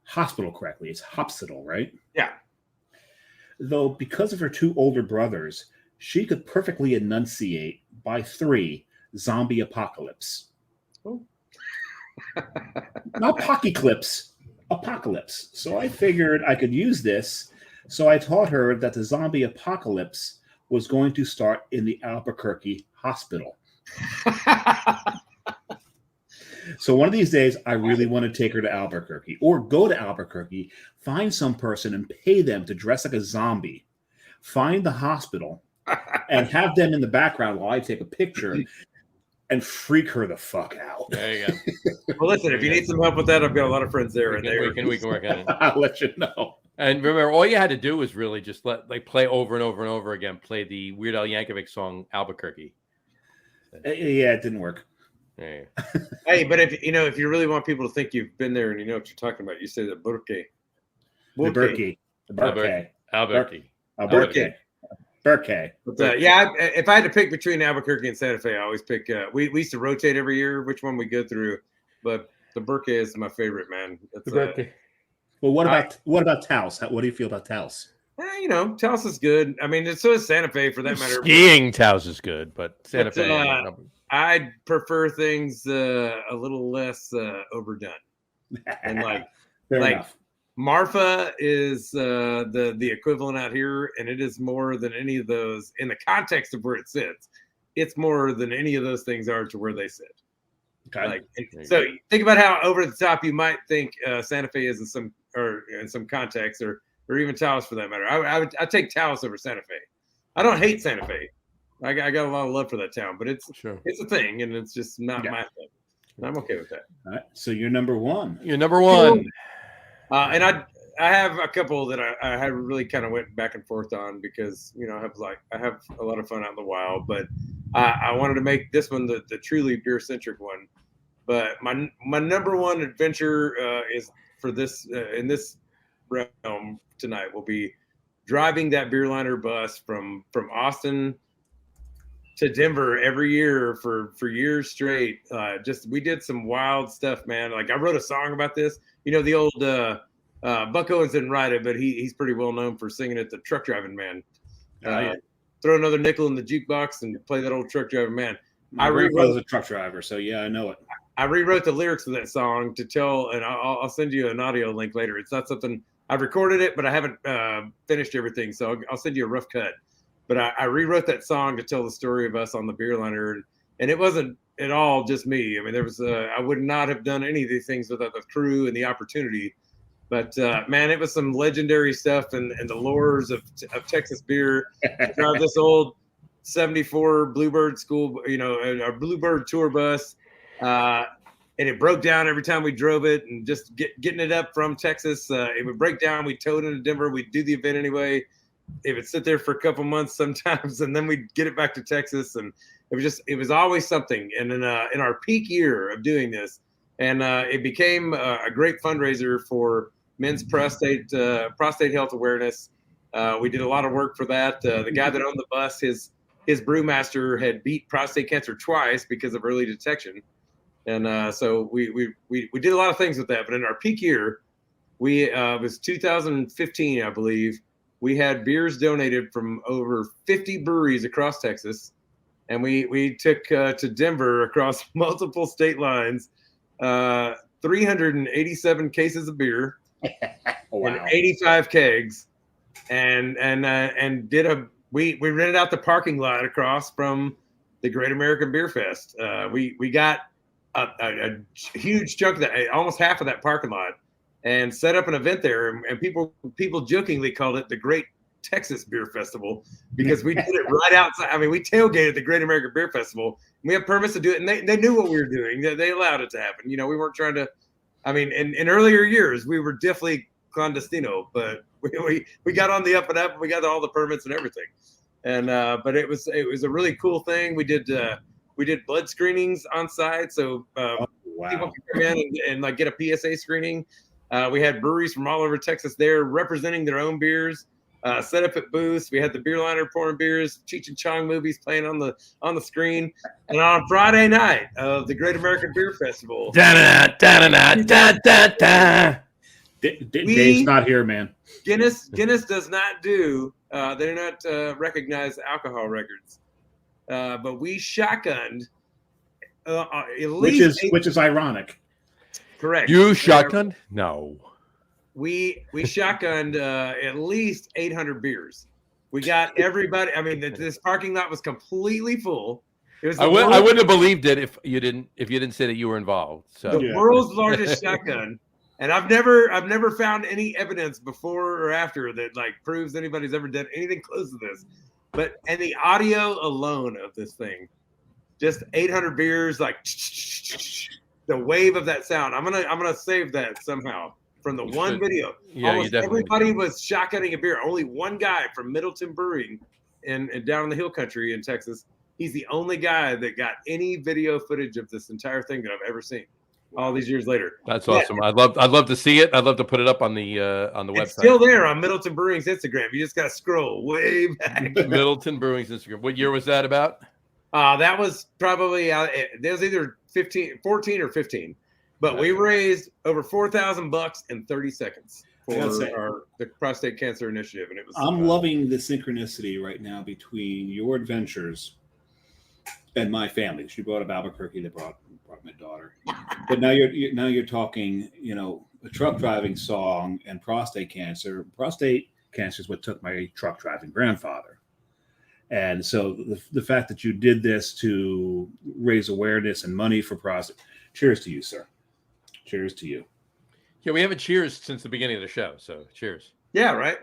hospital correctly. It's hospital, right? Yeah. Though because of her 2 older brothers, she could perfectly enunciate by 3 zombie apocalypse. Oh. Not pockeyclips, apocalypse. So I figured I could use this. So I taught her that the zombie apocalypse was going to start in the Albuquerque hospital. So one of these days, I really want to take her to Albuquerque, or go to Albuquerque, find some person and pay them to dress like a zombie, find the hospital, and have them in the background while I take a picture and freak her the fuck out. There you go. Well, listen, if you need some help with that, I've got a lot of friends there. We can work on it. I'll let you know. And remember, all you had to do was really just play over and over and over again, play the Weird Al Yankovic song "Albuquerque." Yeah, it didn't work. Yeah. Hey, but if you really want people to think you've been there and you know what you're talking about, you say the Burke. Albuquerque. But, if I had to pick between Albuquerque and Santa Fe, I always pick. We used to rotate every year which one we go through, but the Burke is my favorite, man. It's, well, what about Taos? What do you feel about Taos? Taos is good. I mean, so is Santa Fe for that matter. Skiing Taos is good, but Santa Fe. I prefer things a little less overdone, and Fair enough. Marfa is the equivalent out here, and it is more than any of those in the context of where it sits. It's more than any of those things are to where they sit. Okay. So think about how over the top you might think Santa Fe is in some context, or even Taos for that matter. I'd take Taos over Santa Fe. I don't hate Santa Fe. I got a lot of love for that town, but it's a thing, and it's just not my thing. And I'm okay with that. All right. So you're number one. You're number one. And I have a couple that I had really kind of went back and forth on because I have a lot of fun out in the wild, but I wanted to make this one the truly beer centric one. But my number one adventure is for this in this realm tonight will be driving that Beerliner bus from Austin to Denver every year for years straight. We did some wild stuff, man. Like I wrote a song about this. The old Buck Owens didn't write it, but he's pretty well known for singing it. The Truck Driving Man. Throw another nickel in the jukebox and play that old Truck Driving Man. My grandfather's a truck driver, so yeah, I know it. I rewrote the lyrics of that song to tell, and I'll send you an audio link later. It's not something I've recorded it, but I haven't finished everything, so I'll send you a rough cut. But I rewrote that song to tell the story of us on the Beerliner, and it wasn't at all just me. I mean, there was I would not have done any of these things without the crew and the opportunity. But man, it was some legendary stuff and the lures of Texas beer. To drive this old '74 Bluebird school, a Bluebird tour bus, and it broke down every time we drove it. And just getting it up from Texas, it would break down. We towed it into Denver. We'd do the event anyway. It would sit there for a couple months sometimes, and then we'd get it back to Texas. And it was always something. And in our peak year of doing this, and it became a great fundraiser for men's prostate health awareness. We did a lot of work for that. The guy that owned the bus, his brewmaster had beat prostate cancer twice because of early detection. And so we did a lot of things with that. But in our peak year, it was 2015, I believe. We had beers donated from over 50 breweries across Texas. And we took to Denver across multiple state lines, 387 cases of beer. Wow. And 85 kegs, and we rented out the parking lot across from the Great American Beer Fest. We got a huge chunk of that, almost half of that parking lot, and set up an event there. And people jokingly called it the Great Texas Beer Festival because we did it right outside. I mean, we tailgated the Great American Beer Festival. We had permits to do it, and they knew what we were doing. They allowed it to happen. We weren't trying to. I mean, in earlier years, we were definitely clandestino, but we got on the up and up. And we got all the permits and everything, and but it was a really cool thing. We did blood screenings on site, so people could come in and like get a PSA screening. We had breweries from all over Texas there representing their own beers. Set up at booths. We had the Beerliner pouring beers, Cheech and Chong movies playing on the screen. And on Friday night of the Great American Beer Festival, Dave's not here, man. Guinness does not do. They do not recognize alcohol records. But we shotgunned at least which is ironic. Correct. You shotgunned? No. We shotgunned at least 800 beers. We got everybody. I mean, this parking lot was completely full. It was I wouldn't have believed it if you didn't say that you were involved. So the world's largest shotgun, and I've never found any evidence before or after that like proves anybody's ever done anything close to this. And the audio alone of this thing, just 800 beers, like the wave of that sound. I'm gonna save that somehow. From the one video, almost everybody was shotgunning a beer. Only one guy from Middleton Brewing and down in the Hill Country in Texas. He's the only guy that got any video footage of this entire thing that I've ever seen. All these years later. That's awesome. I'd love to see it. I'd love to put it up on the website. It's still there on Middleton Brewing's Instagram. You just got to scroll way back. Middleton Brewing's Instagram. What year was that about? That was probably there was either 14 or 15. But we raised over $4,000 in 30 seconds for the prostate cancer initiative, and it was. I'm loving the synchronicity right now between your adventures and my family. She brought up Albuquerque. They brought my daughter, but now you're talking. A truck driving song and prostate cancer. Prostate cancer is what took my truck driving grandfather, and so the fact that you did this to raise awareness and money for prostate. Cheers to you, sir. Cheers to you. Yeah, we haven't cheers since the beginning of the show, so cheers. Yeah, right.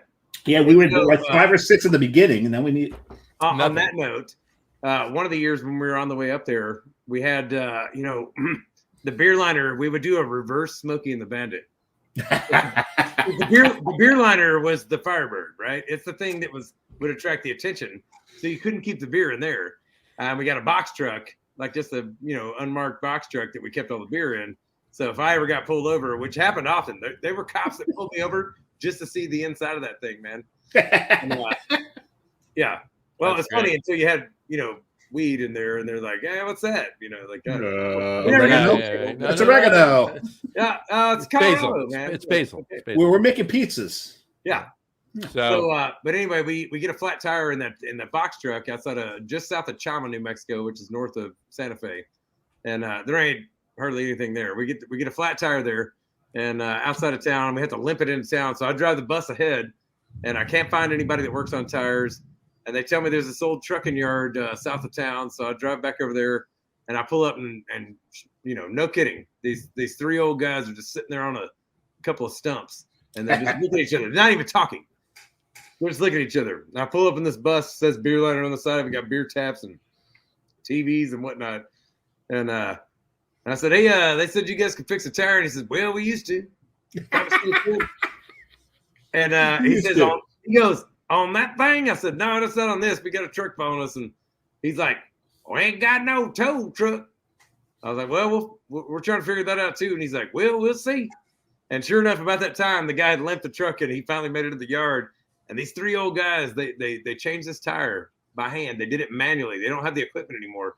Yeah, we were like 5 or 6 in the beginning, and then we need. On that note, one of the years when we were on the way up there, we had the Beerliner. We would do a reverse Smokey and the Bandit, The beer liner was the Firebird, right? It's the thing that would attract the attention. So you couldn't keep the beer in there. We got a box truck, like just a unmarked box truck that we kept all the beer in. So if I ever got pulled over, which happened often, there were cops that pulled me over just to see the inside of that thing, man. And, yeah. Well, it's funny until you had weed in there, and they're like, "Hey, what's that?" Oregano. That's oregano. Yeah, it's basil, Colorado, man. It's basil. Okay. It's basil. We're making pizzas. Yeah. So, but anyway, we get a flat tire in the box truck outside of just south of Chama, New Mexico, which is north of Santa Fe, and there ain't hardly anything there. We get a flat tire there, and outside of town, we have to limp it into town. So I drive the bus ahead, and I can't find anybody that works on tires. And they tell me there's this old trucking yard south of town. So I drive back over there, and I pull up, and no kidding, these three old guys are just sitting there on a couple of stumps, and they're just looking at each other, not even talking. They're just looking at each other. And I pull up in this bus, says beer liner on the side. We got beer taps and TVs and whatnot. And I said, "Hey, they said you guys could fix a tire." And he says, "Well, we used to." And he says, he goes, "On that thing?" I said, "No, that's not on this. We got a truck following us." And he's like, "We ain't got no tow truck." I was like, "Well, we're trying to figure that out too." And he's like, "Well, we'll see." And sure enough, about that time, the guy had limped the truck, and he finally made it to the yard. And these three old guys, they changed this tire by hand. They did it manually. They don't have the equipment anymore.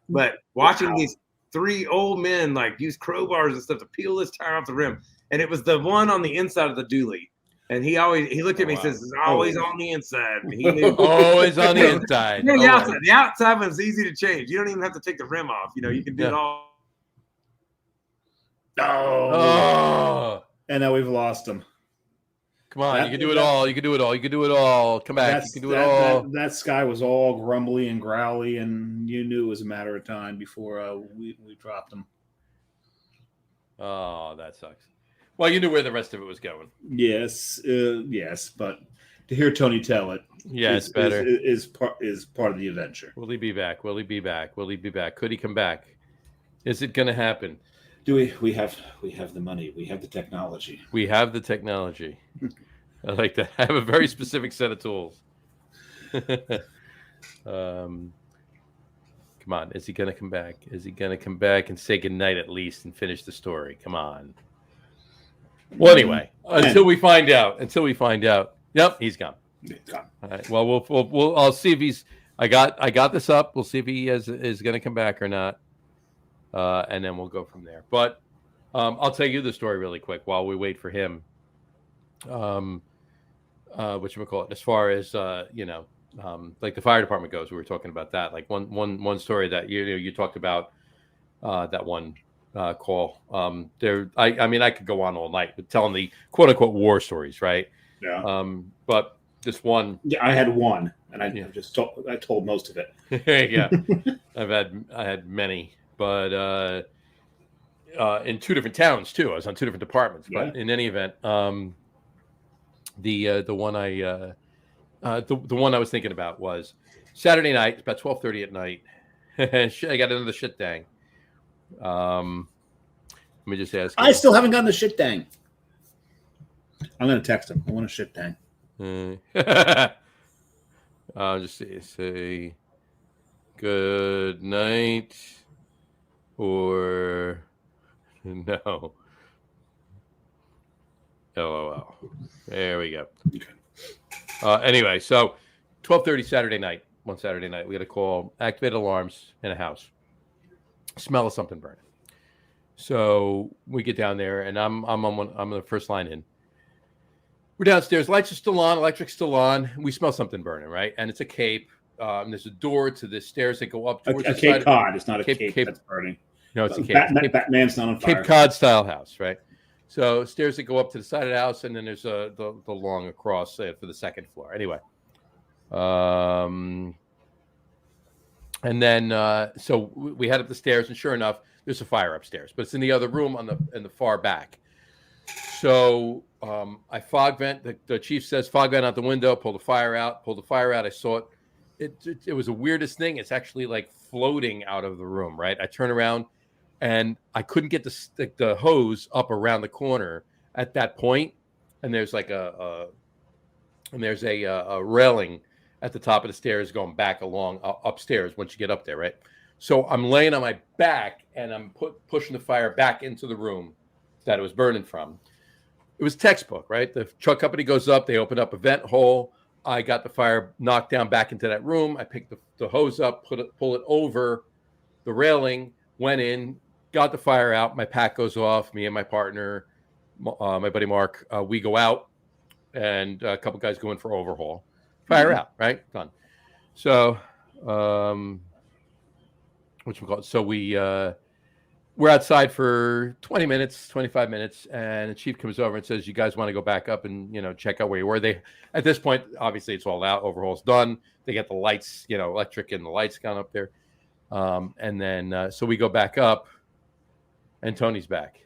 But watching these three old men use crowbars and stuff to peel this tire off the rim, and it was the one on the inside of the dually. And he looked at me and says, "It's always on the inside." And he knew always on the inside. The outside. The outside one's easy to change. You don't even have to take the rim off. You can do it all. Oh. And now we've lost him. Come on, you can do it all. You can do it all. You can do it all. Come back. You can do it all. That sky was all grumbly and growly, and you knew it was a matter of time before we dropped him. Oh, that sucks. Well, you knew where the rest of it was going. Yes, but to hear Tony tell it, it's better. Is part of the adventure. Will he be back? Will he be back? Will he be back? Could he come back? Is it going to happen? Do we have the money? We have the technology. We have the technology. I like that. I have a very specific set of tools. Come on. Is he going to come back? Is he going to come back and say goodnight at least and finish the story? Come on. Well, anyway, until we find out. Yep, he's gone. All right. Well, we'll I'll see if he's. I got this up. We'll see if he is going to come back or not, and then we'll go from there. But I'll tell you the story really quick while we wait for him. Whatchamacallit, as far as like the fire department goes, we were talking about that. Like one story that you talked about that one call. I mean, I could go on all night with telling the quote unquote war stories, right? Yeah. But this one, I had one, and I told most of it. Yeah, I had many, but in two different towns too. I was on two different departments, but in any event, the one I was thinking about was Saturday night, about 12:30 at night. I got another shit dang. Let me just ask. I still haven't gotten the shit dang. I'm gonna text him. I want a shit dang. I'll just say good night or no. LOL. There we go. Okay. Anyway, so 12:30 Saturday night. One Saturday night, we had a call. Activated alarms in a house. Smell of something burning. So we get down there, and I'm the first line in. We're downstairs. Lights are still on. Electric's still on. We smell something burning, right? And it's a cape. And there's a door to the stairs that go up towards a the Cape side. Cod. It's not a cape that's burning. No, it's a cape. Batman's not on fire. Cape Cod style house, right? So stairs that go up to the side of the house, and then there's the long across for the second floor. Anyway, and then so we head up the stairs, and sure enough, there's a fire upstairs, but it's in the other room in the far back. So I fog vent. The chief says fog vent out the window. Pull the fire out. I saw it. It was the weirdest thing. It's actually like floating out of the room. Right. I turn around, and I couldn't get the hose up around the corner. at that point, and there's like a railing at the top of the stairs going back along upstairs once you get up there, right? So I'm laying on my back and I'm pushing the fire back into the room that it was burning from. It was textbook, right? The truck company goes up, they open up a vent hole. I got the fire knocked down back into that room. I picked the hose up, pull it over the railing, went in, got the fire out. My pack goes off. Me and my partner, my buddy Mark, we go out, and a couple guys go in for overhaul. Fire out, right? Done. So, so we're outside for 20 minutes, 25 minutes, and the chief comes over and says, "You guys want to go back up and check out where you were?" They, at this point, obviously it's all out. Overhaul's done. They get the lights, electric and the lights gone up there, and then so we go back up, and Tony's back.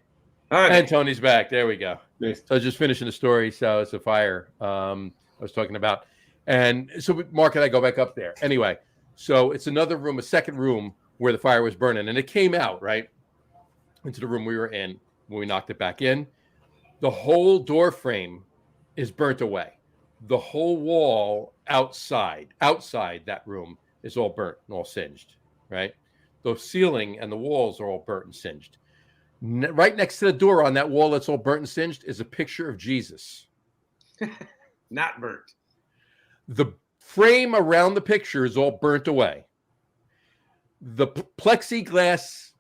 And Tony's back. There we go. Nice. So just finishing the story. So it's a fire I was talking about. And so Mark and I go back up there. Anyway, so it's another room, a second room where the fire was burning. And it came out, right, into the room we were in when we knocked it back in. The whole door frame is burnt away. The whole wall outside that room is all burnt and all singed, right? The ceiling and the walls are all burnt and singed. Right next to the door on that wall that's all burnt and singed is a picture of Jesus. Not burnt. The frame around the picture is all burnt away. The plexiglass,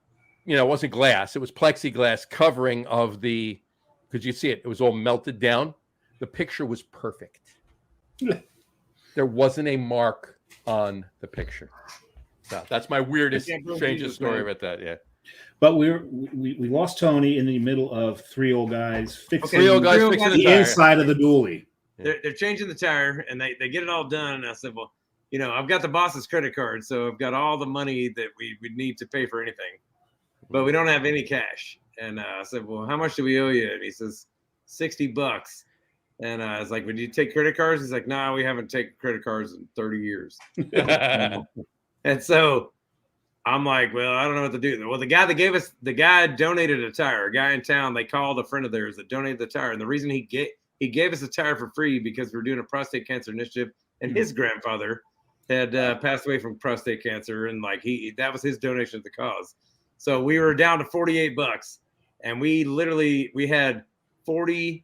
it wasn't glass. It was plexiglass covering of because you see it was all melted down. The picture was perfect. There wasn't a mark on the picture. So that's my weirdest, strangest story about that. Yeah. But we lost Tony in the middle of three old guys fixing fixing the inside of the dually. They're changing the tire, and they get it all done. And I said, well, I've got the boss's credit card, so I've got all the money that we need to pay for anything, but we don't have any cash. And I said, well, how much do we owe you? And he says, $60. And I was like, would you take credit cards? He's like, no, we haven't taken credit cards in 30 years. And so I'm like, well, I don't know what to do. Well, the guy donated a tire. A guy in town, they called a friend of theirs that donated the tire. And the reason he gave us a tire for free because we're doing a prostate cancer initiative, and his grandfather had passed away from prostate cancer, and that was his donation to the cause. So we were down to $48, and we had $42,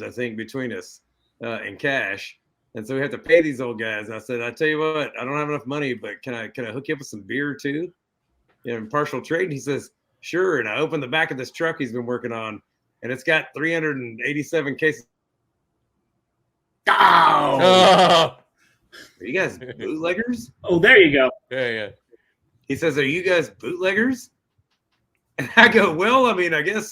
I think, between us in cash. And so we have to pay these old guys. And I said, I tell you what, I don't have enough money, but can I hook you up with some beer too? Partial trade. And he says, sure. And I opened the back of this truck he's been working on, and it's got 387 cases. Oh! Are you guys bootleggers? Oh, there you go. Yeah. He says, are you guys bootleggers? And I go, well, I mean, I guess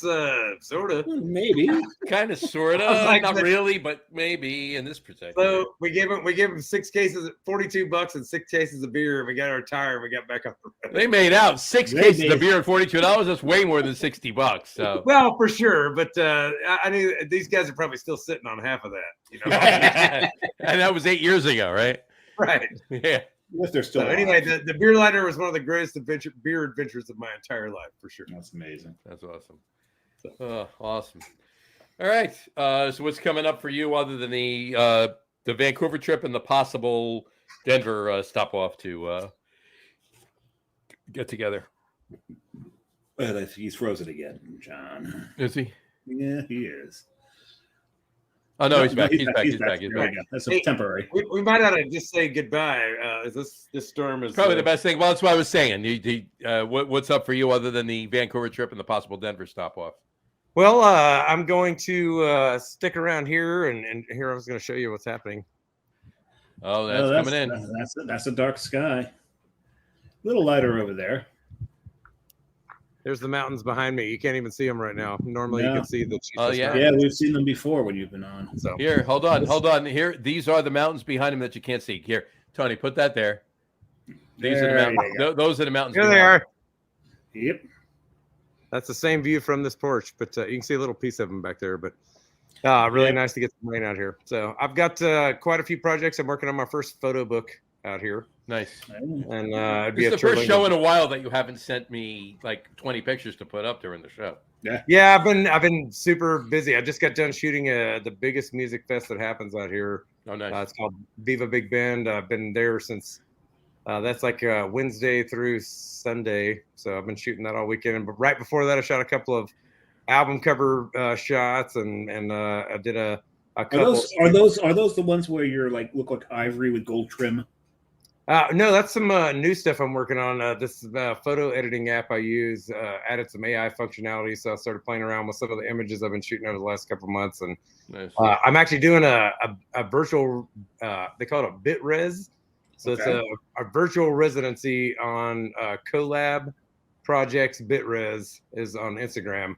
sort of. Maybe. Kind of, sort of. Like, not really, but maybe in this particular. So we gave him 6 cases, $42 and 6 cases of beer, and we got our tire and we got back up the road. They made out 6 cases of beer and $42. That's way more than $60. So. Well, for sure, but I knew these guys are probably still sitting on half of that. And that was 8 years ago, right? Right. Yeah. If they're still anyway, the beer lighter was one of the greatest beer adventures of my entire life, for sure. That's amazing. That's awesome. Awesome. All right. So what's coming up for you other than the Vancouver trip and the possible Denver stop off to get together? Well, he's frozen again, John. Is he? Yeah, he is. Oh no, he's back. He's back. That's temporary. We might ought to just say goodbye. This storm is probably the best thing. Well, that's what I was saying. What's up for you other than the Vancouver trip and the possible Denver stop off? Well, I'm going to stick around here, and here I was going to show you what's happening. Oh, that's coming in. That's a dark sky. A little lighter over there. There's the mountains behind me. You can't even see them right now. Normally, you can see the. Oh yeah, yeah, we've seen them before when you've been on. So here, hold on. Here, these are the mountains behind him that you can't see. Here, Tony, put that there. These are the mountains. Those are the mountains. Here they are. Yep. That's the same view from this porch, but you can see a little piece of them back there. But really nice to get some rain out here. So I've got quite a few projects. I'm working on my first photo book out here. Nice. And it's the first show in a while that you haven't sent me like 20 pictures to put up during the show. Yeah, I've been super busy. I just got done shooting the biggest music fest that happens out here. Oh, nice. It's called Viva Big Band. I've been there since that's like Wednesday through Sunday. So I've been shooting that all weekend. But right before that, I shot a couple of album cover shots, and I did a couple. Are those the ones where you're like look like ivory with gold trim? No, that's some new stuff I'm working on. This photo editing app I use added some AI functionality, so I started playing around with some of the images I've been shooting over the last couple of months, and Nice. I'm actually doing a virtual. They call it a bit res, so it's a virtual residency on Collab Projects. Bitres is on Instagram,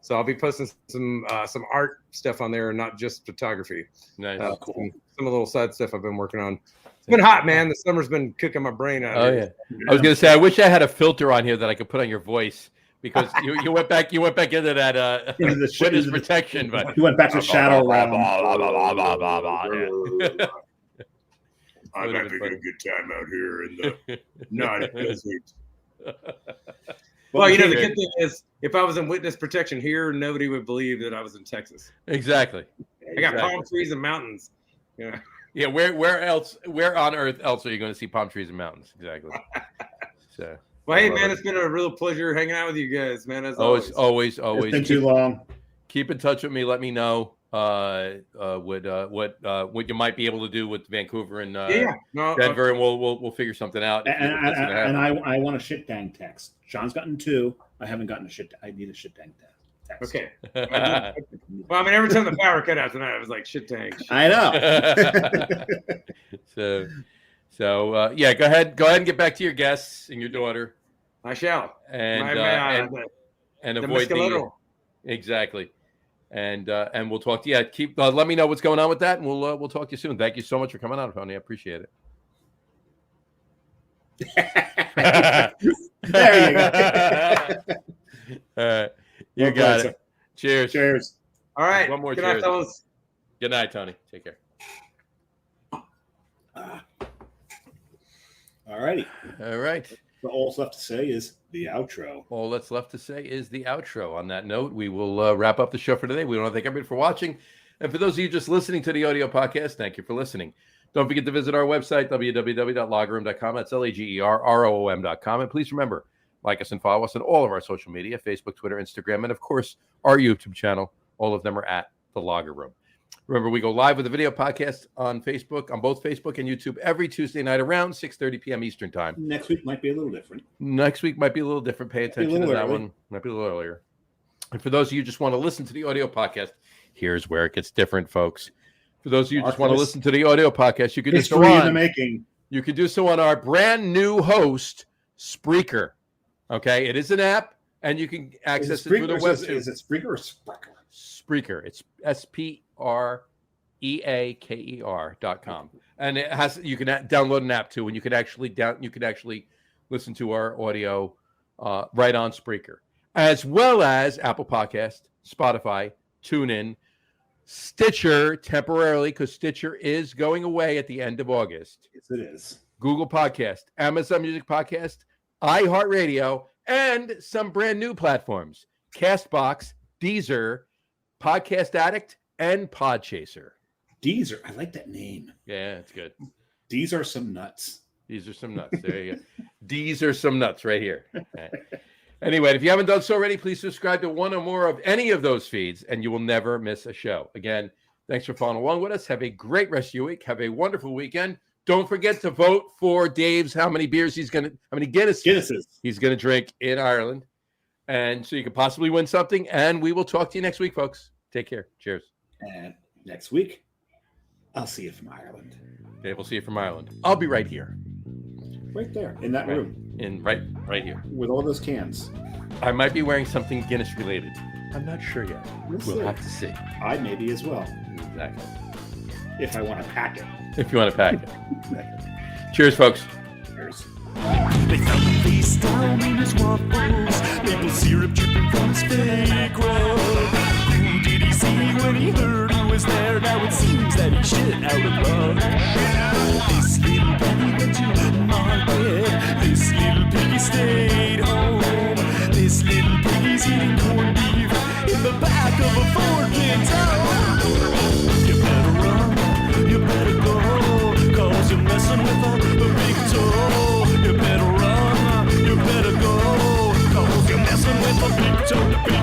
so I'll be posting some art stuff on there, and not just photography. Nice. Cool. Some of the little side stuff I've been working on. It's been hot, man. The summer's been cooking my brain out. Oh yeah. I was gonna say, I wish I had a filter on here that I could put on your voice, because you went back into that witness protection, but You went back to shadow realm. I'm having a good time out here in the non-desert. Well, the good thing is, if I was in witness protection here, nobody would believe that I was in Texas. Exactly. I got palm trees and mountains. Yeah. Yeah. Where on earth else are you going to see palm trees and mountains? Exactly. So. Well, hey, man, it's been a real pleasure hanging out with you guys, man. As always. It's been too long. Keep in touch with me. Let me know what you might be able to do with Vancouver and Denver, and we'll figure something out. And I want a shit dang text. Sean's gotten 2. I haven't gotten a shit. I need a shit dang text. Okay. Well, I mean, every time the power cut out tonight, I was like, shit dang. I know. So yeah, go ahead and get back to your guests and your daughter. I shall. And avoid exactly. And we'll talk to you. Keep let me know what's going on with that, and we'll talk to you soon. Thank you so much for coming on, Tony. I appreciate it. There you go. You got it. Cheers. Cheers. All right. One more Good cheers. night, fellas. Good night, Tony. Take care. All righty. All right. All that's left to say is the outro. All that's left to say is the outro. On that note, we will wrap up the show for today. We want to thank everybody for watching. And for those of you just listening to the audio podcast, thank you for listening. Don't forget to visit our website, www.loggerroom.com. That's LAGERROOM.com. And please remember, like us and follow us on all of our social media, Facebook, Twitter, Instagram, and of course, our YouTube channel. All of them are at The Logger Room. Remember, we go live with a video podcast on Facebook, on both Facebook and YouTube, every Tuesday night around 6:30 p.m. Eastern time. Next week might be a little different. Pay attention to that one. Might be a little earlier. And for those of you who just want to listen to the audio podcast, here's where it gets different, folks. For those of you who just want to listen to the audio podcast, you can do so in the making. You can do so on our brand new host, Spreaker. Okay, it is an app, and you can access it through the web. Is it Spreaker or Spreaker? Spreaker. It's SPREAKER.com, and it has. You can download an app too, and you can actually listen to our audio right on Spreaker, as well as Apple Podcast, Spotify, TuneIn, Stitcher temporarily, because Stitcher is going away at the end of August. Yes, it is. Google Podcast, Amazon Music Podcast, iHeartRadio, and some brand new platforms: Castbox, Deezer, Podcast Addict, and Podchaser. Deezer, I like that name. Yeah, it's good. These are some nuts. These are some nuts. There you go. These are some nuts right here. Right. Anyway, if you haven't done so already, please subscribe to one or more of any of those feeds, and you will never miss a show. Again, thanks for following along with us. Have a great rest of your week. Have a wonderful weekend. Don't forget to vote for Dave's how many Guinnesses he's going to drink in Ireland. And so you could possibly win something. And we will talk to you next week, folks. Take care. Cheers. And next week, I'll see you from Ireland. Dave will see you from Ireland. I'll be right here. Right there, in that room. Right here. With all those cans. I might be wearing something Guinness related. I'm not sure yet. We'll have to see. I maybe as well. Exactly. If I want to pack it. If you want to pack it. Exactly. Cheers, folks. Cheers. They found the face down in his waffles, maple syrup dripping from his fake roll. Who did he see when he heard who was there? Now it seems that he shit out of luck. This little penny went to market. This little piggy stayed home. This little piggy's eating corned beef Turn the beat